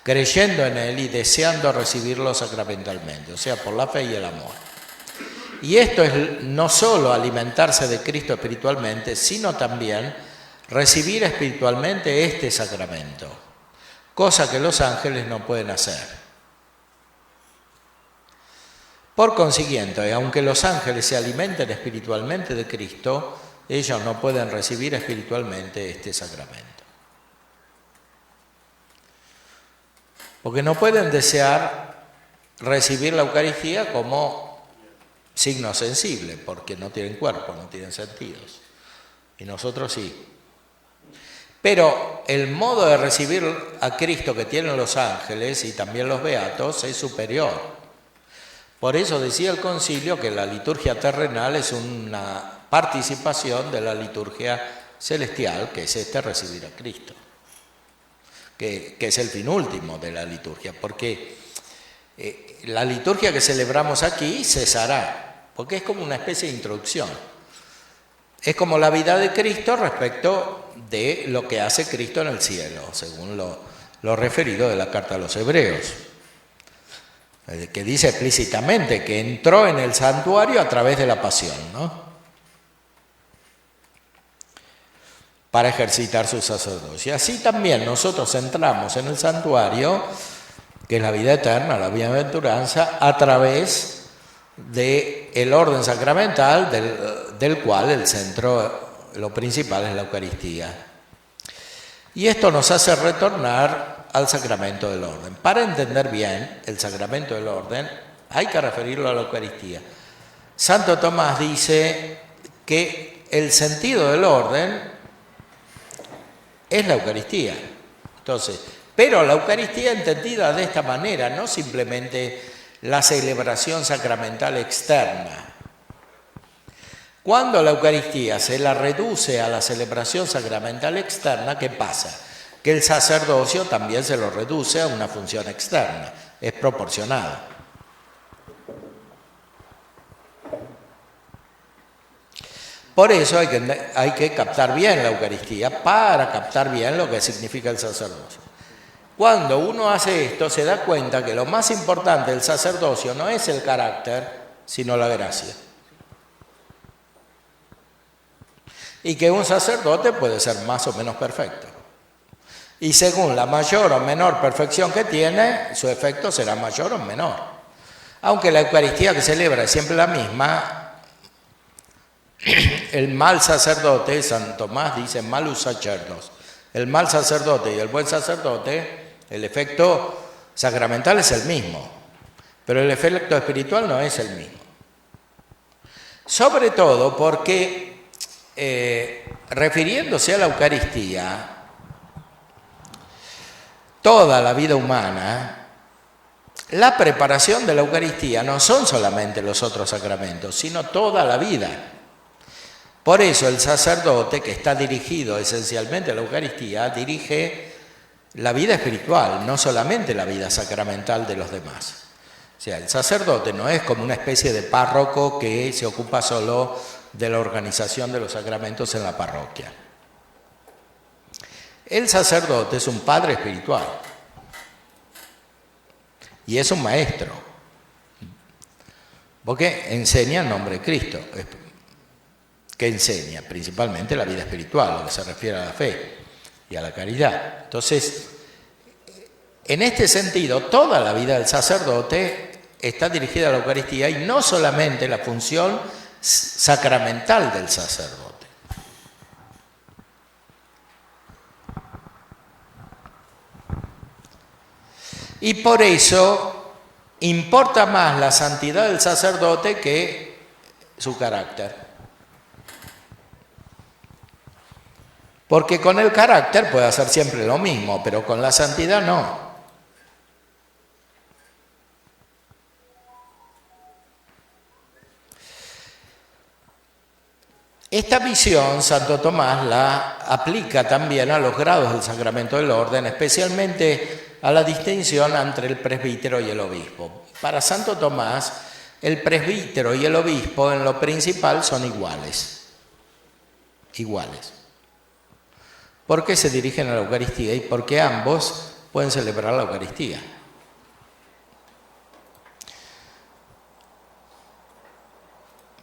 creyendo en Él y deseando recibirlo sacramentalmente, o sea, por la fe y el amor. Y esto es no solo alimentarse de Cristo espiritualmente, sino también recibir espiritualmente este sacramento, cosa que los ángeles no pueden hacer. Por consiguiente, aunque los ángeles se alimenten espiritualmente de Cristo, ellos no pueden recibir espiritualmente este sacramento. Porque no pueden desear recibir la Eucaristía como signo sensible, porque no tienen cuerpo, no tienen sentidos. Y nosotros sí. Pero el modo de recibir a Cristo que tienen los ángeles y también los beatos es superior. Por eso decía el concilio que la liturgia terrenal es una participación de la liturgia celestial, que es recibir a Cristo, que es el fin último de la liturgia, porque la liturgia que celebramos aquí cesará, porque es como una especie de introducción. Es como la vida de Cristo respecto de lo que hace Cristo en el cielo, según lo referido de la carta a los Hebreos, que dice explícitamente que entró en el santuario a través de la pasión, ¿no? Para ejercitar su sacerdocio. Así también nosotros entramos en el santuario, que es la vida eterna, la bienaventuranza, a través del orden sacramental del cual el centro, lo principal es la Eucaristía. Y esto nos hace retornar al sacramento del orden. Para entender bien el sacramento del orden, hay que referirlo a la Eucaristía. Santo Tomás dice que el sentido del orden es la Eucaristía. Entonces, pero la Eucaristía entendida de esta manera, no simplemente la celebración sacramental externa. Cuando la Eucaristía se la reduce a la celebración sacramental externa, ¿qué pasa? Que el sacerdocio también se lo reduce a una función externa, es proporcionado. Por eso hay que captar bien la Eucaristía para captar bien lo que significa el sacerdocio. Cuando uno hace esto se da cuenta que lo más importante del sacerdocio no es el carácter, sino la gracia. Y que un sacerdote puede ser más o menos perfecto. Y según la mayor o menor perfección que tiene, su efecto será mayor o menor. Aunque la Eucaristía que celebra es siempre la misma, el mal sacerdote, San Tomás dice malus sacerdos, el mal sacerdote y el buen sacerdote, el efecto sacramental es el mismo, pero el efecto espiritual no es el mismo. Sobre todo porque, refiriéndose a la Eucaristía, toda la vida humana, la preparación de la Eucaristía no son solamente los otros sacramentos, sino toda la vida. Por eso el sacerdote, que está dirigido esencialmente a la Eucaristía, dirige la vida espiritual, no solamente la vida sacramental de los demás. O sea, el sacerdote no es como una especie de párroco que se ocupa solo de la organización de los sacramentos en la parroquia. El sacerdote es un padre espiritual y es un maestro, porque enseña en nombre de Cristo, que enseña principalmente la vida espiritual, lo que se refiere a la fe y a la caridad. Entonces, en este sentido, toda la vida del sacerdote está dirigida a la Eucaristía y no solamente la función sacramental del sacerdote. Y por eso importa más la santidad del sacerdote que su carácter. Porque con el carácter puede hacer siempre lo mismo, pero con la santidad no. Esta visión Santo Tomás la aplica también a los grados del sacramento del orden, especialmente a la distinción entre el presbítero y el obispo. Para Santo Tomás, el presbítero y el obispo en lo principal son iguales. Iguales. Porque se dirigen a la Eucaristía y porque ambos pueden celebrar la Eucaristía.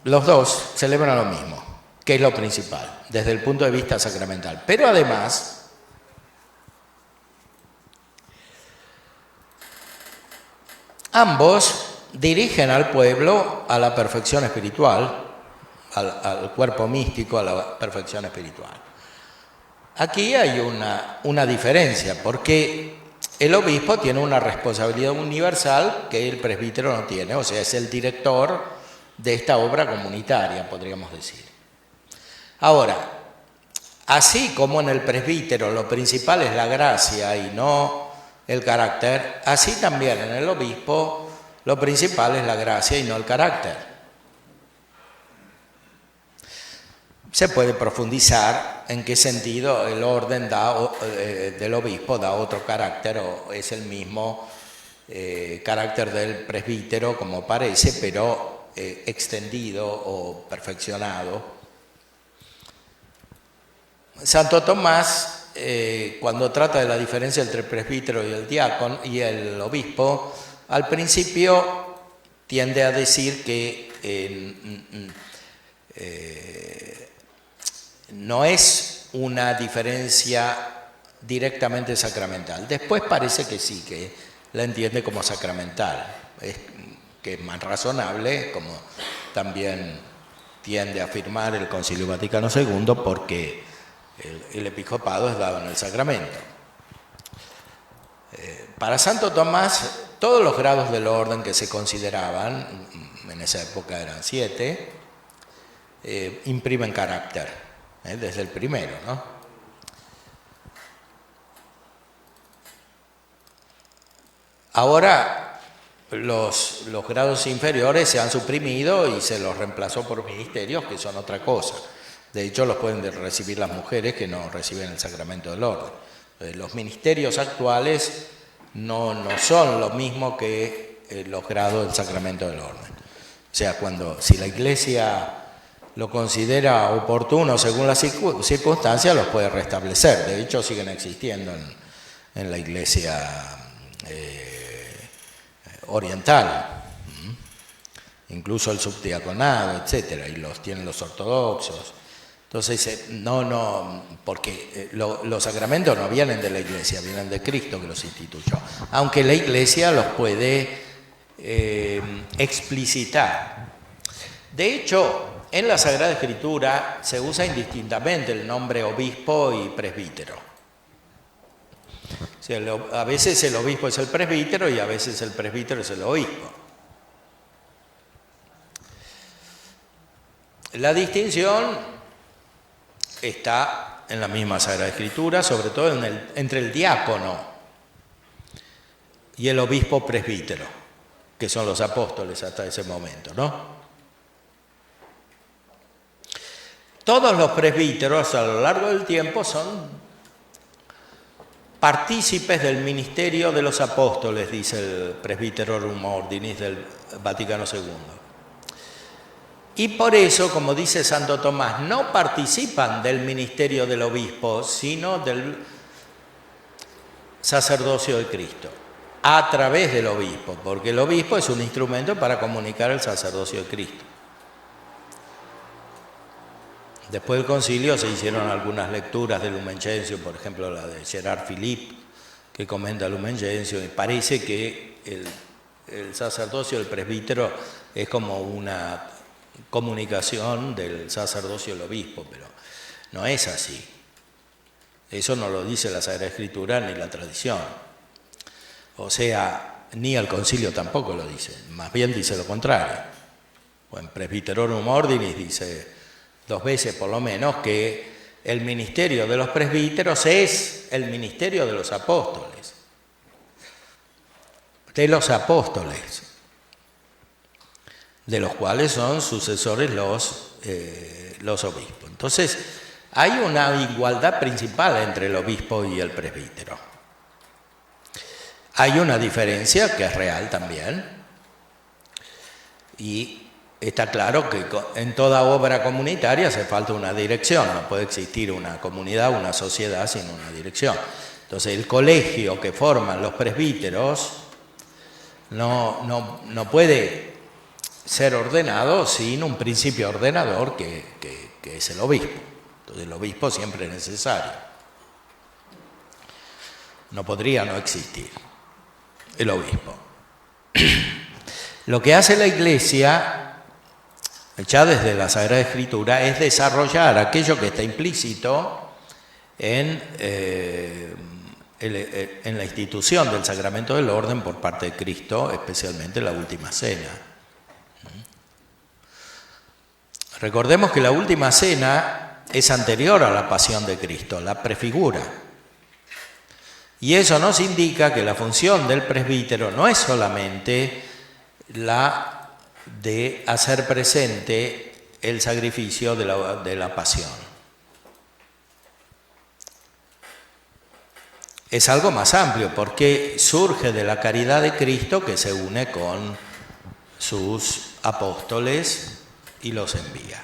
Los dos celebran lo mismo, que es lo principal, desde el punto de vista sacramental. Pero además, ambos dirigen al pueblo a la perfección espiritual, al cuerpo místico, a la perfección espiritual. Aquí hay una diferencia, porque el obispo tiene una responsabilidad universal que el presbítero no tiene, o sea, es el director de esta obra comunitaria, podríamos decir. Ahora, así como en el presbítero lo principal es la gracia y no el carácter, así también en el obispo lo principal es la gracia y no el carácter. Se puede profundizar en qué sentido el orden del obispo da otro carácter o es el mismo carácter del presbítero como parece, pero extendido o perfeccionado. Santo Tomás, cuando trata de la diferencia entre el presbítero y el diácono y el obispo, al principio tiende a decir que no es una diferencia directamente sacramental. Después parece que sí, que la entiende como sacramental, que es más razonable, como también tiende a afirmar el Concilio Vaticano II, porque el episcopado es dado en el sacramento. Para Santo Tomás, todos los grados del orden que se consideraban, en esa época eran 7, imprimen carácter. Desde el primero, ¿no? Ahora los grados inferiores se han suprimido y se los reemplazó por ministerios que son otra cosa. De hecho, los pueden recibir las mujeres que no reciben el sacramento del orden. Los ministerios actuales no son lo mismo que los grados del sacramento del orden. O sea, si la Iglesia lo considera oportuno según las circunstancias, los puede restablecer. De hecho, siguen existiendo en la Iglesia oriental, incluso el subdiaconado, etcétera, y los tienen los ortodoxos. Entonces, porque los sacramentos no vienen de la Iglesia, vienen de Cristo que los instituyó, aunque la Iglesia los puede explicitar. De hecho, en la Sagrada Escritura se usa indistintamente el nombre obispo y presbítero. O sea, a veces el obispo es el presbítero y a veces el presbítero es el obispo. La distinción está en la misma Sagrada Escritura, sobre todo entre el diácono y el obispo presbítero, que son los apóstoles hasta ese momento, ¿no? Todos los presbíteros a lo largo del tiempo son partícipes del ministerio de los apóstoles, dice el Presbyterorum Ordinis del Vaticano II. Y por eso, como dice Santo Tomás, no participan del ministerio del obispo, sino del sacerdocio de Cristo, a través del obispo, porque el obispo es un instrumento para comunicar el sacerdocio de Cristo. Después del concilio se hicieron algunas lecturas de Lumen Gentium, por ejemplo la de Gerard Philippe, que comenta Lumen Gentium, y parece que el sacerdocio del presbítero es como una comunicación del sacerdocio del obispo, pero no es así. Eso no lo dice la Sagrada Escritura ni la tradición. O sea, ni el concilio tampoco lo dice, más bien dice lo contrario. O en Presbyterorum Ordinis dice 2 veces por lo menos que el ministerio de los presbíteros es el ministerio de los apóstoles. De los apóstoles, de los cuales son sucesores los obispos. Entonces, hay una igualdad principal entre el obispo y el presbítero. Hay una diferencia que es real también, y está claro que en toda obra comunitaria hace falta una dirección, no puede existir una comunidad, una sociedad sin una dirección. Entonces, el colegio que forman los presbíteros no puede ser ordenado sin un principio ordenador que es el obispo. Entonces, el obispo siempre es necesario. No podría no existir el obispo. Lo que hace la Iglesia, ya desde la Sagrada Escritura, es desarrollar aquello que está implícito en la institución del sacramento del orden por parte de Cristo, especialmente en la última cena. Recordemos que la última cena es anterior a la pasión de Cristo, la prefigura. Y eso nos indica que la función del presbítero no es solamente la de hacer presente el sacrificio de la pasión. Es algo más amplio porque surge de la caridad de Cristo que se une con sus apóstoles y los envía.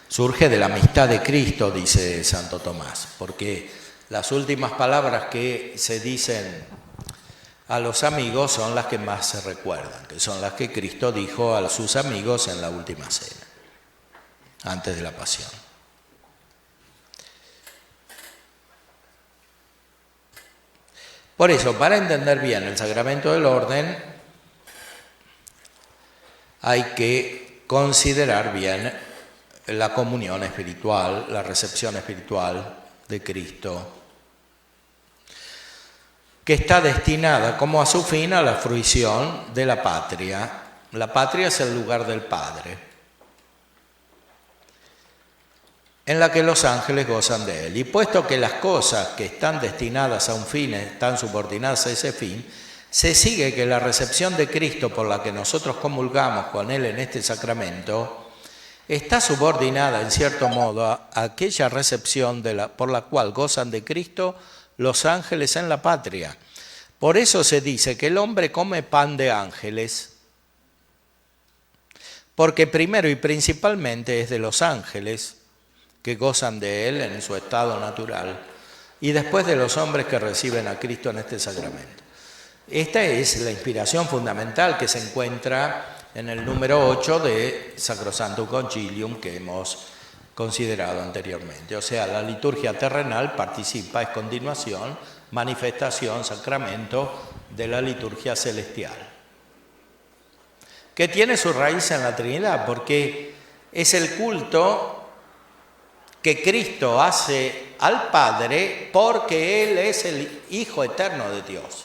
Surge de la amistad de Cristo, dice Santo Tomás, porque las últimas palabras que se dicen a los amigos son las que más se recuerdan, que son las que Cristo dijo a sus amigos en la última cena, antes de la pasión. Por eso, para entender bien el sacramento del orden, hay que considerar bien la comunión espiritual, la recepción espiritual de Cristo, que está destinada como a su fin a la fruición de la patria. La patria es el lugar del Padre, en la que los ángeles gozan de él. Y puesto que las cosas que están destinadas a un fin están subordinadas a ese fin, se sigue que la recepción de Cristo por la que nosotros comulgamos con él en este sacramento está subordinada en cierto modo a aquella recepción por la cual gozan de Cristo los ángeles en la patria. Por eso se dice que el hombre come pan de ángeles, porque primero y principalmente es de los ángeles que gozan de él en su estado natural, y después de los hombres que reciben a Cristo en este sacramento. Esta es la inspiración fundamental que se encuentra en el número 8 de Sacrosanctum Concilium que hemos considerado anteriormente. O sea, la liturgia terrenal participa, es continuación, manifestación, sacramento de la liturgia celestial, que tiene su raíz en la Trinidad, porque es el culto que Cristo hace al Padre porque Él es el Hijo eterno de Dios.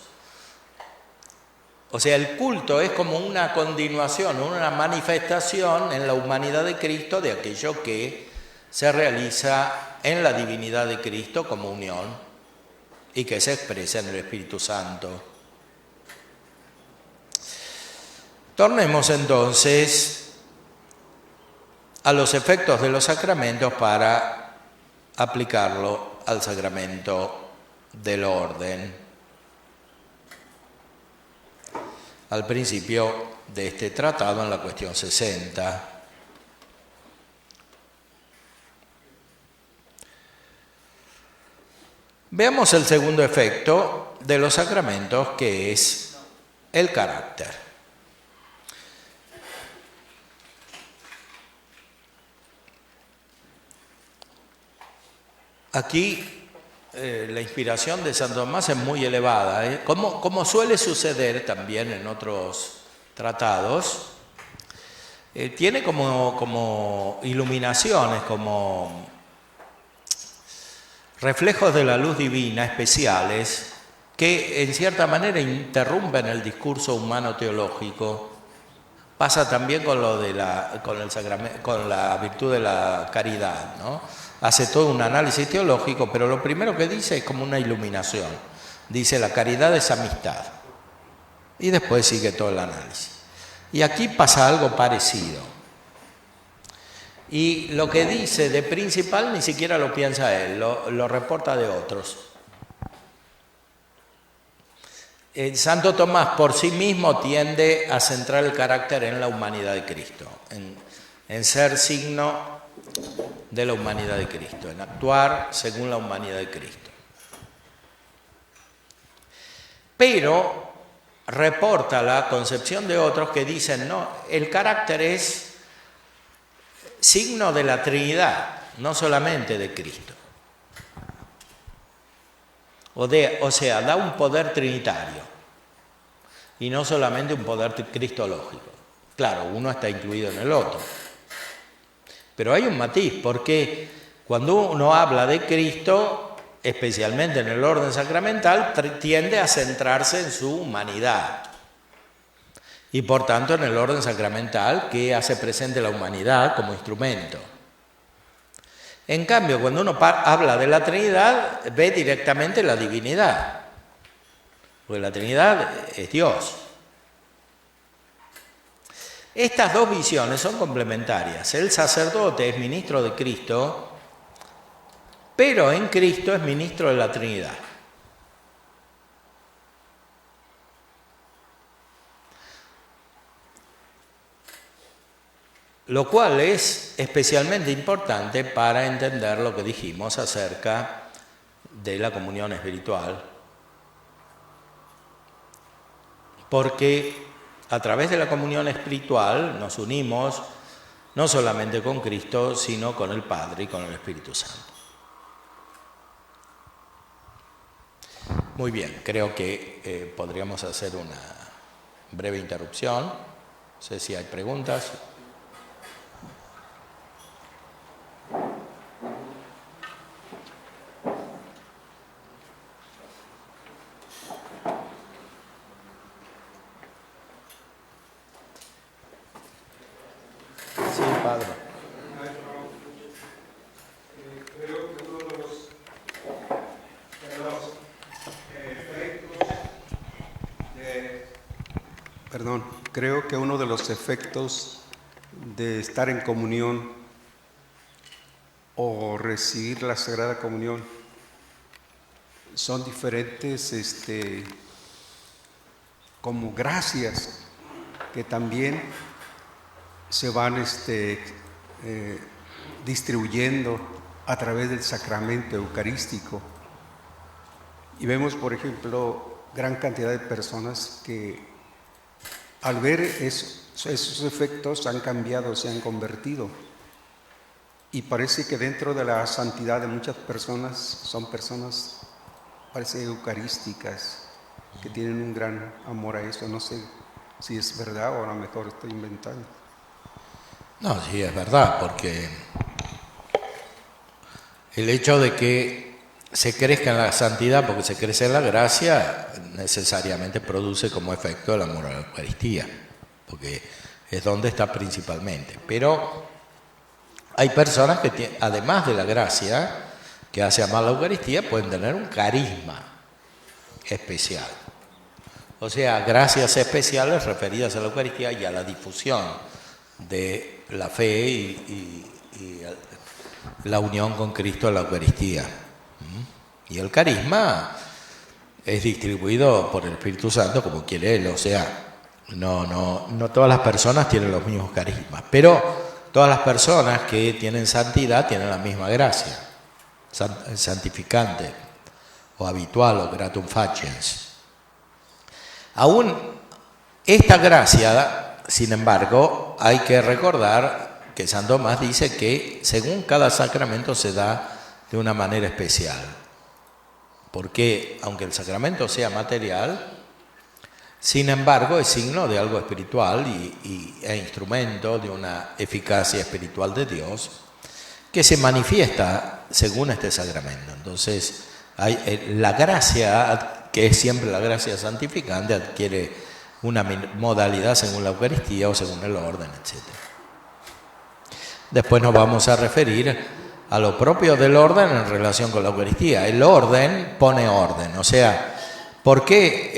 O sea, el culto es como una continuación, una manifestación en la humanidad de Cristo de aquello que se realiza en la divinidad de Cristo como unión y que se expresa en el Espíritu Santo. Tornemos entonces a los efectos de los sacramentos para aplicarlo al sacramento del orden. Al principio de este tratado en la cuestión 60. Veamos el segundo efecto de los sacramentos, que es el carácter. Aquí la inspiración de Santo Tomás es muy elevada, como suele suceder también en otros tratados. Tiene como iluminaciones, como reflejos de la luz divina especiales que en cierta manera interrumpen el discurso humano teológico. Pasa también con con la virtud de la caridad, ¿no? Hace todo un análisis teológico, pero lo primero que dice es como una iluminación. Dice, la caridad es amistad. Y después sigue todo el análisis. Y aquí pasa algo parecido. Y lo que dice de principal ni siquiera lo piensa él, lo reporta de otros. Santo Tomás por sí mismo tiende a centrar el carácter en la humanidad de Cristo, en ser signo de la humanidad de Cristo, en actuar según la humanidad de Cristo. Pero reporta la concepción de otros que dicen, no, el carácter es signo de la Trinidad, no solamente de Cristo. O sea, da un poder trinitario y no solamente un poder cristológico. Claro, uno está incluido en el otro. Pero hay un matiz, porque cuando uno habla de Cristo, especialmente en el orden sacramental, tiende a centrarse en su humanidad. Y por tanto en el orden sacramental que hace presente la humanidad como instrumento. En cambio, cuando uno habla de la Trinidad, ve directamente la divinidad, porque la Trinidad es Dios. Estas dos visiones son complementarias. El sacerdote es ministro de Cristo, pero en Cristo es ministro de la Trinidad. Lo cual es especialmente importante para entender lo que dijimos acerca de la comunión espiritual. Porque a través de la comunión espiritual nos unimos no solamente con Cristo, sino con el Padre y con el Espíritu Santo. Muy bien, creo que podríamos hacer una breve interrupción. No sé si hay preguntas. Sí, Padre. Creo que uno de los efectos de estar en comunión o recibir la Sagrada Comunión son diferentes como gracias que también se van distribuyendo a través del sacramento eucarístico. Y vemos, por ejemplo, gran cantidad de personas que al ver esos efectos han cambiado, se han convertido. Y parece que dentro de la santidad de muchas personas son personas, parece eucarísticas, que tienen un gran amor a eso. No sé si es verdad o a lo mejor estoy inventando. No, sí, es verdad, porque el hecho de que se crezca en la santidad porque se crece en la gracia necesariamente produce como efecto el amor a la Eucaristía, porque es donde está principalmente. Pero hay personas que, además de la gracia que hace amar la Eucaristía, pueden tener un carisma especial. O sea, gracias especiales referidas a la Eucaristía y a la difusión de la fe y la unión con Cristo en la Eucaristía. Y el carisma es distribuido por el Espíritu Santo como quiere Él. O sea, no todas las personas tienen los mismos carismas, pero todas las personas que tienen santidad tienen la misma gracia, santificante o habitual o gratum faciens. Aún esta gracia, sin embargo, hay que recordar que San Tomás dice que según cada sacramento se da de una manera especial. Porque aunque el sacramento sea material, sin embargo es signo de algo espiritual e instrumento de una eficacia espiritual de Dios que se manifiesta según este sacramento. Entonces, la gracia que es siempre la gracia santificante, adquiere una modalidad según la Eucaristía o según el orden, etc. Después nos vamos a referir a lo propio del orden en relación con la Eucaristía. El orden pone orden, o sea, ¿por qué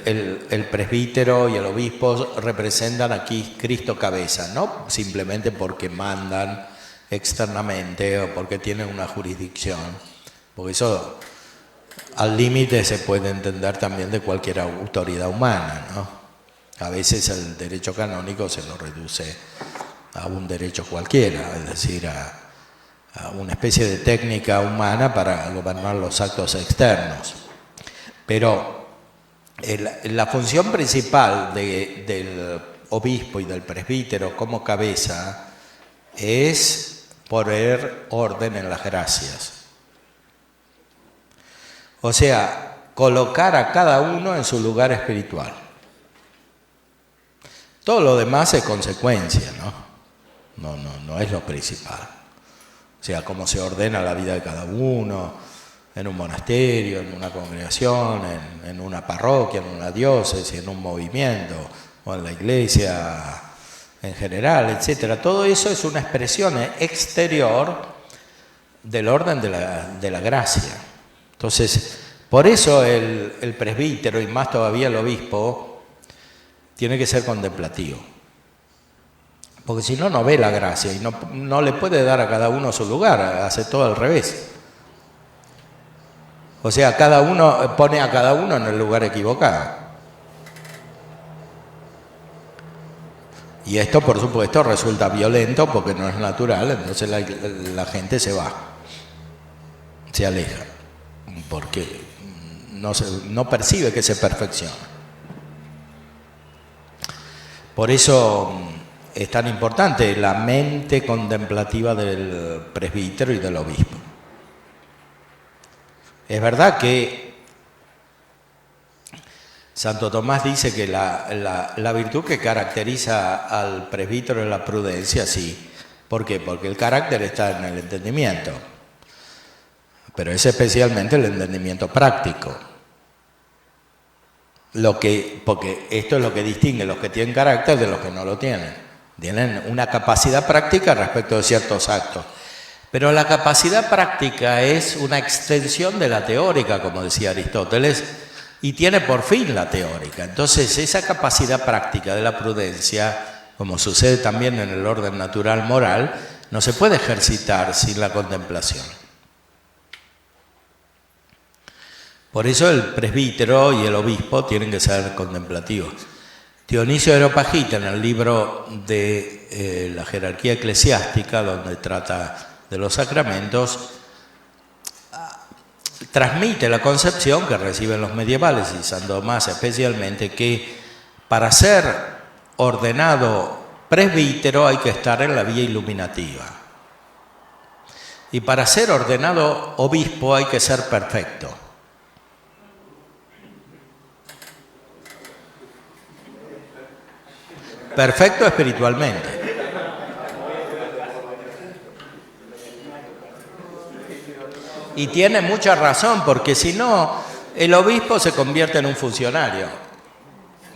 el presbítero y el obispo representan aquí Cristo cabeza? No simplemente porque mandan externamente o porque tienen una jurisdicción, porque eso al límite se puede entender también de cualquier autoridad humana, ¿no? A veces el derecho canónico se lo reduce a un derecho cualquiera, es decir, a una especie de técnica humana para gobernar los actos externos. Pero la función principal del obispo y del presbítero como cabeza es poner orden en las gracias. O sea, colocar a cada uno en su lugar espiritual. Todo lo demás es consecuencia, ¿no? No es lo principal. O sea, cómo se ordena la vida de cada uno, en un monasterio, en una congregación, en una parroquia, en una diócesis, en un movimiento, o en la iglesia en general, etc. Todo eso es una expresión exterior del orden de la gracia. Entonces, por eso el presbítero, y más todavía el obispo, tiene que ser contemplativo. Porque si no, no ve la gracia y no le puede dar a cada uno su lugar, hace todo al revés. O sea, cada uno pone a cada uno en el lugar equivocado. Y esto, por supuesto, resulta violento porque no es natural, entonces la gente se va, se aleja, porque no percibe que se perfecciona. Por eso es tan importante la mente contemplativa del presbítero y del obispo. Es verdad que Santo Tomás dice que la virtud que caracteriza al presbítero es la prudencia, sí. ¿Por qué? Porque el carácter está en el entendimiento, pero es especialmente el entendimiento práctico. Porque esto es lo que distingue los que tienen carácter de los que no lo tienen. Tienen una capacidad práctica respecto de ciertos actos. Pero la capacidad práctica es una extensión de la teórica, como decía Aristóteles, y tiene por fin la teórica. Entonces, esa capacidad práctica de la prudencia, como sucede también en el orden natural moral, no se puede ejercitar sin la contemplación. Por eso el presbítero y el obispo tienen que ser contemplativos. Dionisio de Areopagita, en el libro de la jerarquía eclesiástica, donde trata de los sacramentos, transmite la concepción que reciben los medievales y San Tomás especialmente, que para ser ordenado presbítero hay que estar en la vía iluminativa, y para ser ordenado obispo hay que ser perfecto. Perfecto espiritualmente. Y tiene mucha razón, porque si no, el obispo se convierte en un funcionario,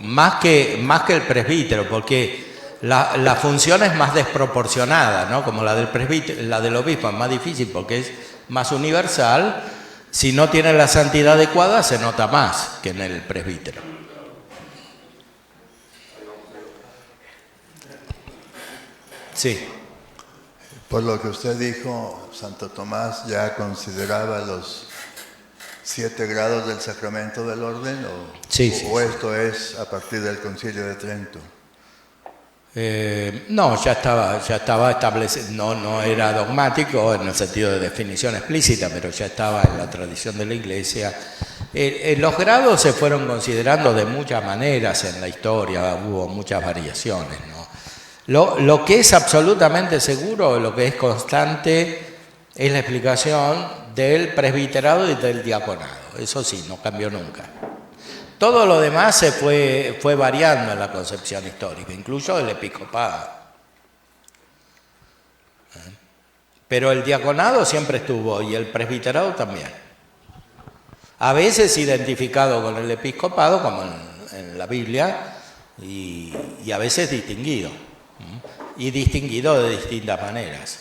más que el presbítero, porque la función es más desproporcionada, ¿no? Como la del presbítero, la del obispo es más difícil porque es más universal. Si no tiene la santidad adecuada, se nota más que en el presbítero. Sí. Por lo que usted dijo, Santo Tomás ya consideraba los 7 grados del sacramento del orden, ¿o esto es a partir del Concilio de Trento? No, ya estaba establecido, no era dogmático en el sentido de definición explícita, pero ya estaba en la tradición de la Iglesia. Los grados se fueron considerando de muchas maneras en la historia, hubo muchas variaciones, ¿no? Lo que es absolutamente seguro, lo que es constante, es la explicación del presbiterado y del diaconado. Eso sí, no cambió nunca. Todo lo demás se fue variando en la concepción histórica, incluso el episcopado. Pero el diaconado siempre estuvo y el presbiterado también. A veces identificado con el episcopado, como en la Biblia, y a veces distinguido. Y distinguido de distintas maneras.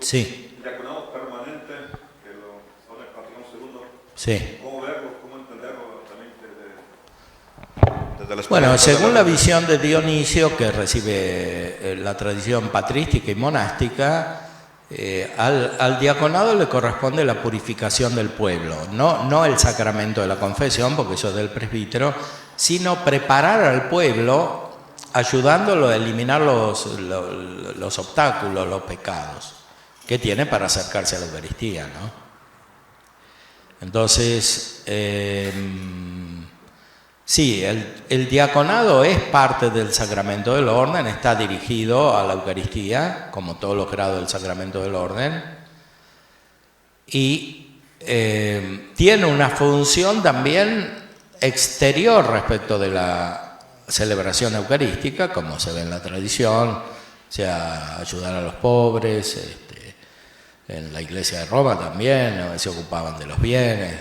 Sí. El diaconado permanente, que lo ahora en Vaticano II, Sí. ¿cómo verlo? ¿Cómo entenderlo también desde la Bueno, según la visión de Dionisio, que recibe la tradición patrística y monástica, al diaconado le corresponde la purificación del pueblo, no el sacramento de la confesión, porque eso es del presbítero, sino preparar al pueblo ayudándolo a eliminar los obstáculos, los pecados que tiene para acercarse a la Eucaristía, ¿no? Entonces, sí, el diaconado es parte del sacramento del orden, está dirigido a la Eucaristía, como todos los grados del sacramento del orden, y tiene una función también exterior respecto de la celebración eucarística, como se ve en la tradición, o sea, ayudar a los pobres. En la iglesia de Roma también se ocupaban de los bienes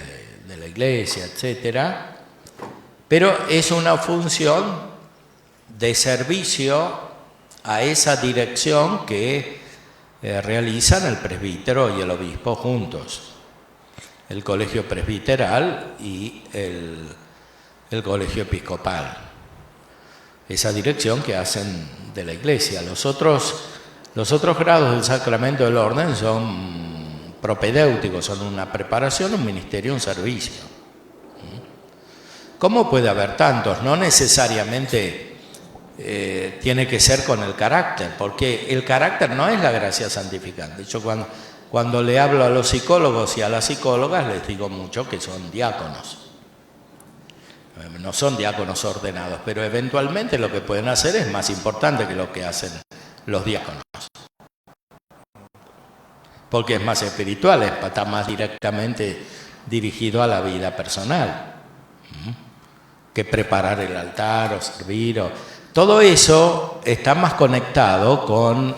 de la iglesia, etcétera. Pero es una función de servicio a esa dirección que realizan el presbítero y el obispo juntos, el colegio presbiteral y el colegio episcopal. Esa dirección que hacen de la iglesia. Los otros grados del sacramento del orden son propedéuticos, son una preparación, un ministerio, un servicio. ¿Cómo puede haber tantos? No necesariamente tiene que ser con el carácter, porque el carácter no es la gracia santificante. Yo cuando le hablo a los psicólogos y a las psicólogas les digo mucho que son diáconos. No son diáconos ordenados, pero eventualmente lo que pueden hacer es más importante que lo que hacen los diáconos. Porque es más espiritual, está más directamente dirigido a la vida personal. Que preparar el altar o servir. Todo eso está más conectado con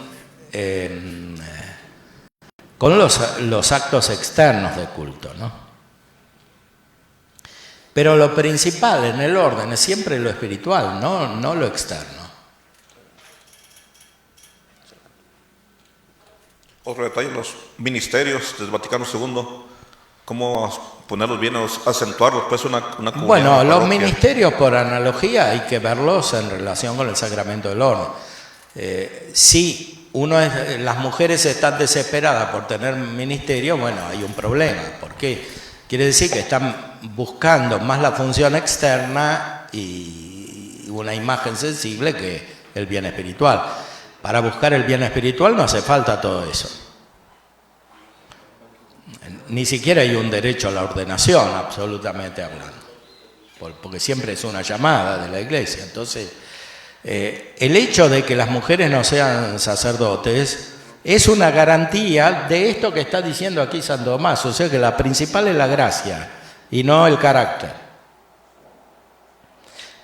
los actos externos de culto, ¿no? Pero lo principal en el orden es siempre lo espiritual, no lo externo. Otro detalle, los ministerios del Vaticano II, ¿cómo ponerlos bien, acentuarlos? Pues una comunidad. Bueno, los ministerios, por analogía, hay que verlos en relación con el sacramento del orden. Si las mujeres están desesperadas por tener ministerio, bueno, hay un problema. ¿Por qué? Quiere decir que están buscando más la función externa y una imagen sensible que el bien espiritual. Para buscar el bien espiritual no hace falta todo eso. Ni siquiera hay un derecho a la ordenación, absolutamente hablando, porque siempre es una llamada de la Iglesia. Entonces, el hecho de que las mujeres no sean sacerdotes es una garantía de esto que está diciendo aquí Santo Tomás, o sea que la principal es la gracia y no el carácter.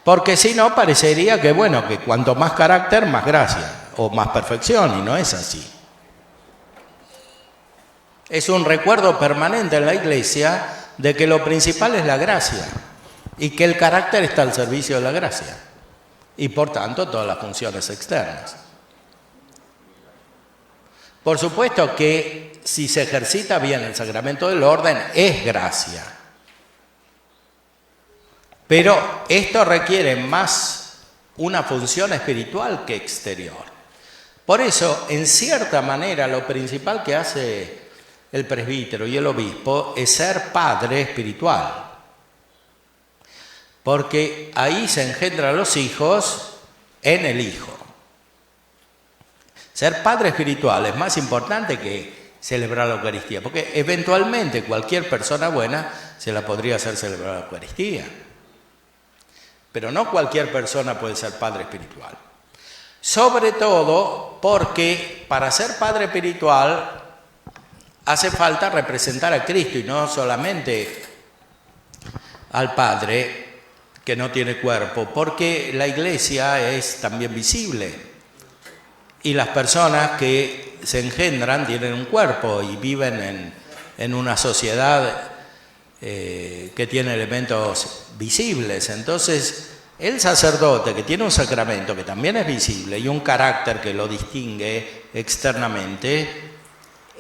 Porque si no, parecería que, bueno, que cuanto más carácter, más gracia o más perfección, y no es así. Es un recuerdo permanente en la Iglesia de que lo principal es la gracia y que el carácter está al servicio de la gracia y por tanto todas las funciones externas. Por supuesto que si se ejercita bien el sacramento del orden es gracia, pero esto requiere más una función espiritual que exterior. Por eso, en cierta manera, lo principal que hace el presbítero y el obispo es ser padre espiritual, porque ahí se engendran los hijos en el Hijo. Ser padre espiritual es más importante que celebrar la Eucaristía, porque eventualmente cualquier persona buena se la podría hacer celebrar la Eucaristía, pero no cualquier persona puede ser padre espiritual. Sobre todo porque para ser padre espiritual hace falta representar a Cristo y no solamente al Padre que no tiene cuerpo, porque la Iglesia es también visible y las personas que se engendran tienen un cuerpo y viven en una sociedad que tiene elementos visibles. Entonces, el sacerdote que tiene un sacramento que también es visible y un carácter que lo distingue externamente,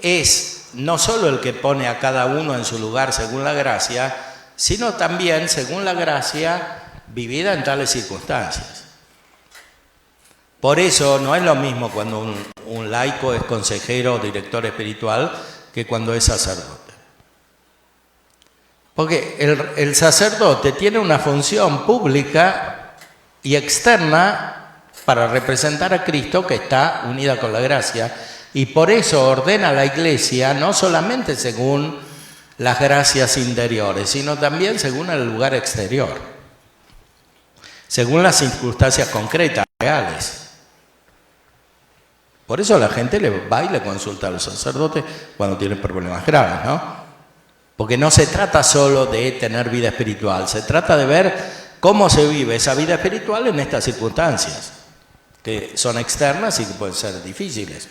es no solo el que pone a cada uno en su lugar según la gracia, sino también según la gracia vivida en tales circunstancias. Por eso no es lo mismo cuando un laico es consejero o director espiritual que cuando es sacerdote. Porque el sacerdote tiene una función pública y externa para representar a Cristo, que está unida con la gracia, y por eso ordena a la Iglesia no solamente según las gracias interiores, sino también según el lugar exterior, según las circunstancias concretas, reales. Por eso la gente va y le consulta a los sacerdotes cuando tienen problemas graves, ¿no? Porque no se trata solo de tener vida espiritual, se trata de ver cómo se vive esa vida espiritual en estas circunstancias, que son externas y que pueden ser difíciles.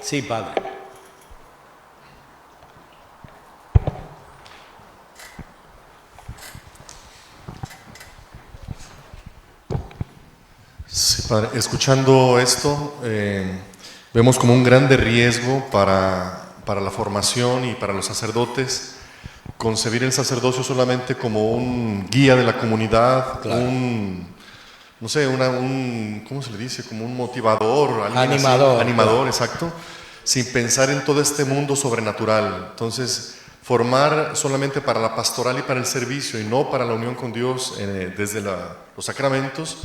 Sí, padre. Sí, padre. Escuchando esto, vemos como un grande riesgo para la formación y para los sacerdotes concebir el sacerdocio solamente como un guía de la comunidad, claro. No sé, ¿cómo se le dice? Como un motivador, animador. Animador, claro. Exacto, sin pensar en todo este mundo sobrenatural. Entonces, formar solamente para la pastoral y para el servicio y no para la unión con Dios desde los sacramentos,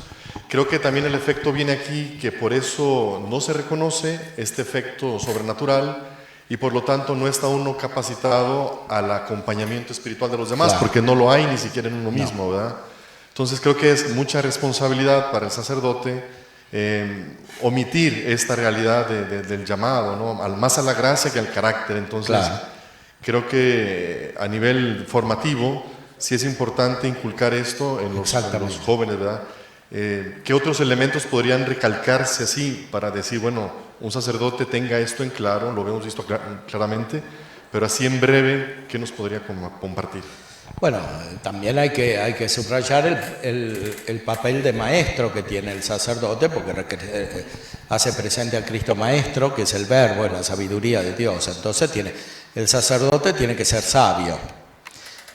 creo que también el efecto viene aquí, que por eso no se reconoce este efecto sobrenatural y por lo tanto no está uno capacitado al acompañamiento espiritual de los demás, claro. Porque no lo hay ni siquiera en uno mismo, ¿verdad? Entonces creo que es mucha responsabilidad para el sacerdote omitir esta realidad del llamado, ¿no? Más a la gracia que al carácter. Entonces claro. Creo que a nivel formativo sí es importante inculcar esto en los jóvenes, ¿verdad? ¿Qué otros elementos podrían recalcarse así para decir, bueno, un sacerdote tenga esto en claro, lo hemos visto claramente, pero así en breve, ¿qué nos podría compartir? Bueno, también hay que subrayar el papel de maestro que tiene el sacerdote, porque hace presente a Cristo maestro, que es el verbo, es la sabiduría de Dios. Entonces el sacerdote tiene que ser sabio,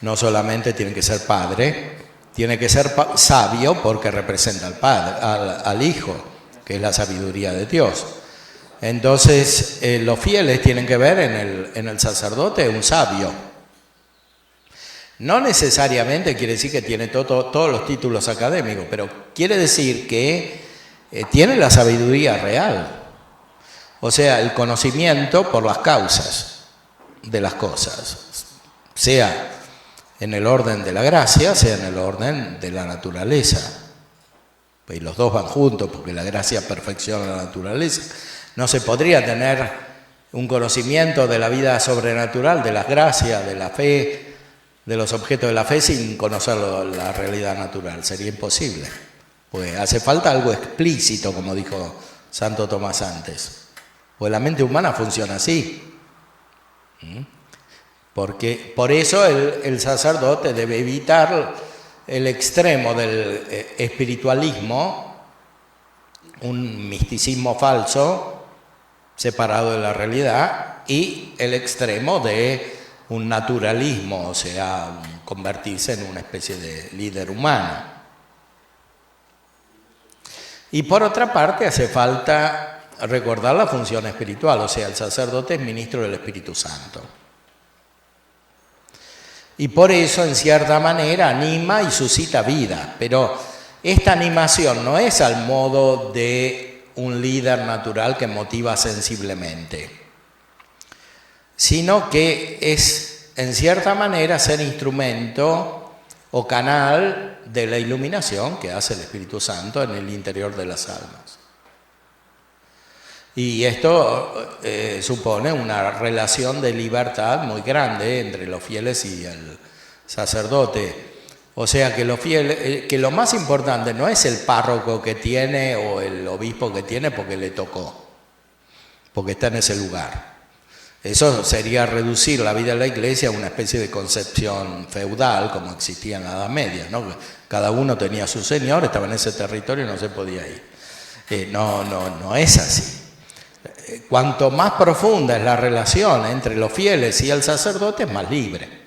no solamente tiene que ser padre, tiene que ser sabio porque representa al Padre, al Hijo, que es la sabiduría de Dios. Entonces, los fieles tienen que ver en el sacerdote un sabio. No necesariamente quiere decir que tiene todos los títulos académicos, pero quiere decir que tiene la sabiduría real. O sea, el conocimiento por las causas de las cosas, sea en el orden de la gracia, sea en el orden de la naturaleza. Y los dos van juntos porque la gracia perfecciona la naturaleza. No se podría tener un conocimiento de la vida sobrenatural, de las gracias, de la fe, de los objetos de la fe sin conocer la realidad natural. Sería imposible. Pues hace falta algo explícito, como dijo Santo Tomás antes. Pues la mente humana funciona así. Porque por eso el sacerdote debe evitar el extremo del espiritualismo, un misticismo falso, separado de la realidad, y el extremo de un naturalismo, o sea, convertirse en una especie de líder humano. Y por otra parte hace falta recordar la función espiritual, o sea, el sacerdote es ministro del Espíritu Santo. Y por eso, en cierta manera, anima y suscita vida. Pero esta animación no es al modo de un líder natural que motiva sensiblemente, sino que es, en cierta manera, ser instrumento o canal de la iluminación que hace el Espíritu Santo en el interior de las almas. Y esto supone una relación de libertad muy grande entre los fieles y el sacerdote. O sea que los fieles, que lo más importante no es el párroco que tiene o el obispo que tiene porque le tocó, porque está en ese lugar. Eso sería reducir la vida de la iglesia a una especie de concepción feudal como existía en la Edad Media, ¿no? Cada uno tenía su señor, estaba en ese territorio y no se podía ir. No es así. Cuanto más profunda es la relación entre los fieles y el sacerdote, es más libre.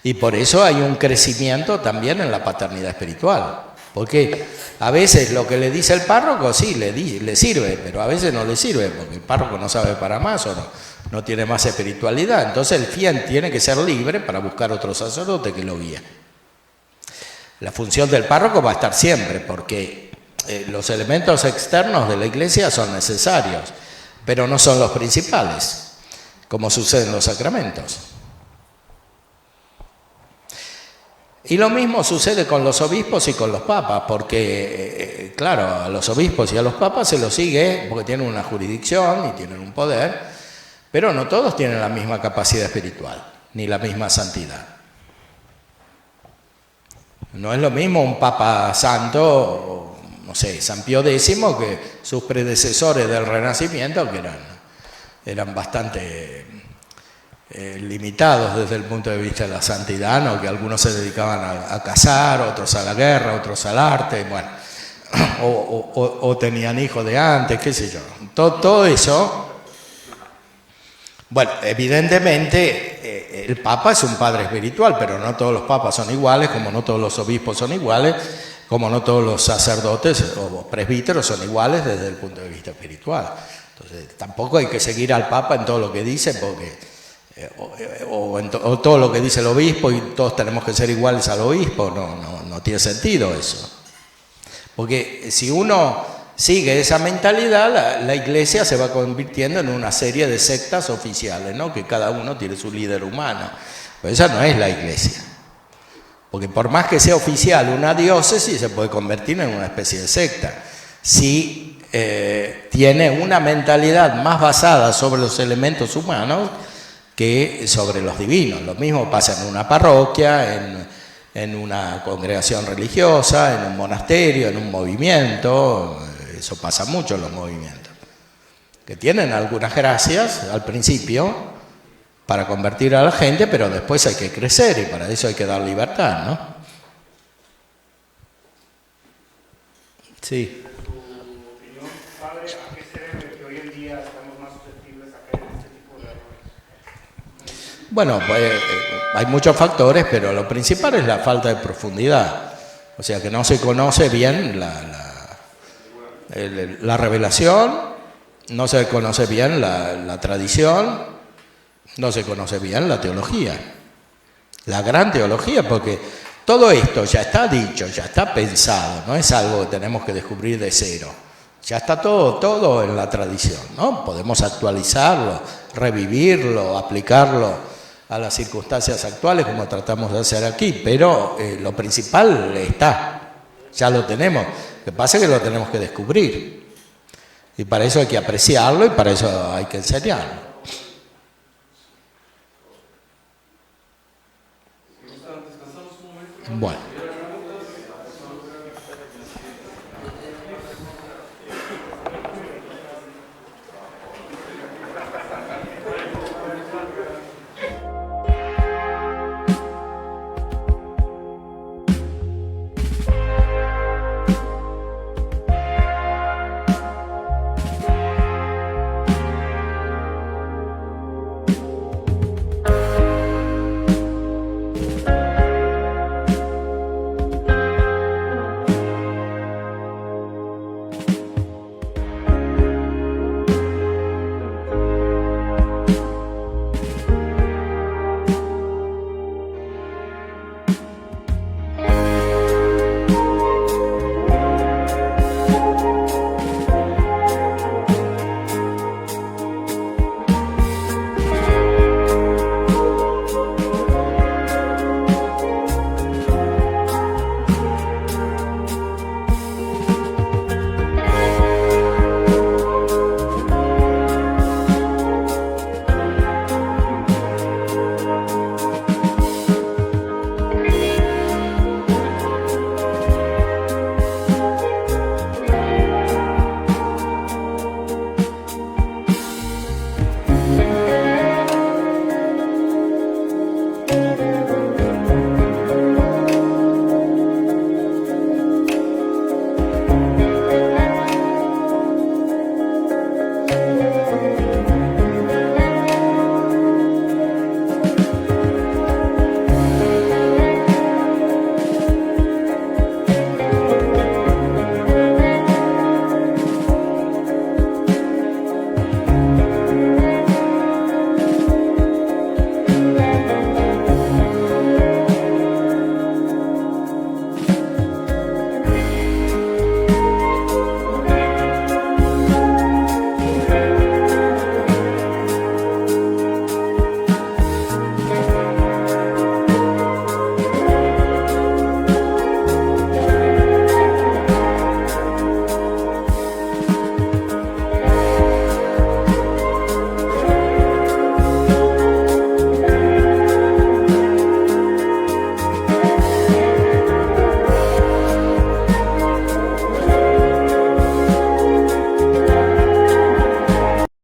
Y por eso hay un crecimiento también en la paternidad espiritual. Porque a veces lo que le dice el párroco sí le sirve, pero a veces no le sirve, porque el párroco no sabe para más o no tiene más espiritualidad. Entonces el fiel tiene que ser libre para buscar otro sacerdote que lo guíe. La función del párroco va a estar siempre, porque los elementos externos de la iglesia son necesarios, pero no son los principales, como sucede en los sacramentos. Y lo mismo sucede con los obispos y con los papas, porque, claro, a los obispos y a los papas se los sigue porque tienen una jurisdicción y tienen un poder, pero no todos tienen la misma capacidad espiritual, ni la misma santidad. No es lo mismo un papa santo, no sé, San Pío X, que sus predecesores del Renacimiento, que eran bastante limitados desde el punto de vista de la santidad, ¿no? Que algunos se dedicaban a cazar, otros a la guerra, otros al arte, bueno, o tenían hijos de antes, qué sé yo. Todo eso, bueno, evidentemente el Papa es un padre espiritual, pero no todos los papas son iguales, como no todos los obispos son iguales, como no todos los sacerdotes o presbíteros son iguales desde el punto de vista espiritual. Entonces tampoco hay que seguir al Papa en todo lo que dice, porque o todo lo que dice el obispo y todos tenemos que ser iguales al obispo, no tiene sentido eso. Porque si uno sigue esa mentalidad, la iglesia se va convirtiendo en una serie de sectas oficiales, ¿no? Que cada uno tiene su líder humano. Pero esa no es la iglesia. Porque por más que sea oficial una diócesis, se puede convertir en una especie de secta. Si tiene una mentalidad más basada sobre los elementos humanos que sobre los divinos. Lo mismo pasa en una parroquia, en una congregación religiosa, en un monasterio, en un movimiento. Eso pasa mucho en los movimientos, que tienen algunas gracias al principio para convertir a la gente, pero después hay que crecer y para eso hay que dar libertad, ¿no? Sí. Bueno, hay muchos factores, pero lo principal es la falta de profundidad. O sea, que no se conoce bien la revelación, no se conoce bien la tradición, no se conoce bien la teología, la gran teología, porque todo esto ya está dicho, ya está pensado, no es algo que tenemos que descubrir de cero. Ya está todo en la tradición, ¿no? Podemos actualizarlo, revivirlo, aplicarlo a las circunstancias actuales como tratamos de hacer aquí, pero lo principal está, ya lo tenemos. Lo que pasa es que lo tenemos que descubrir y para eso hay que apreciarlo y para eso hay que enseñarlo. Bueno.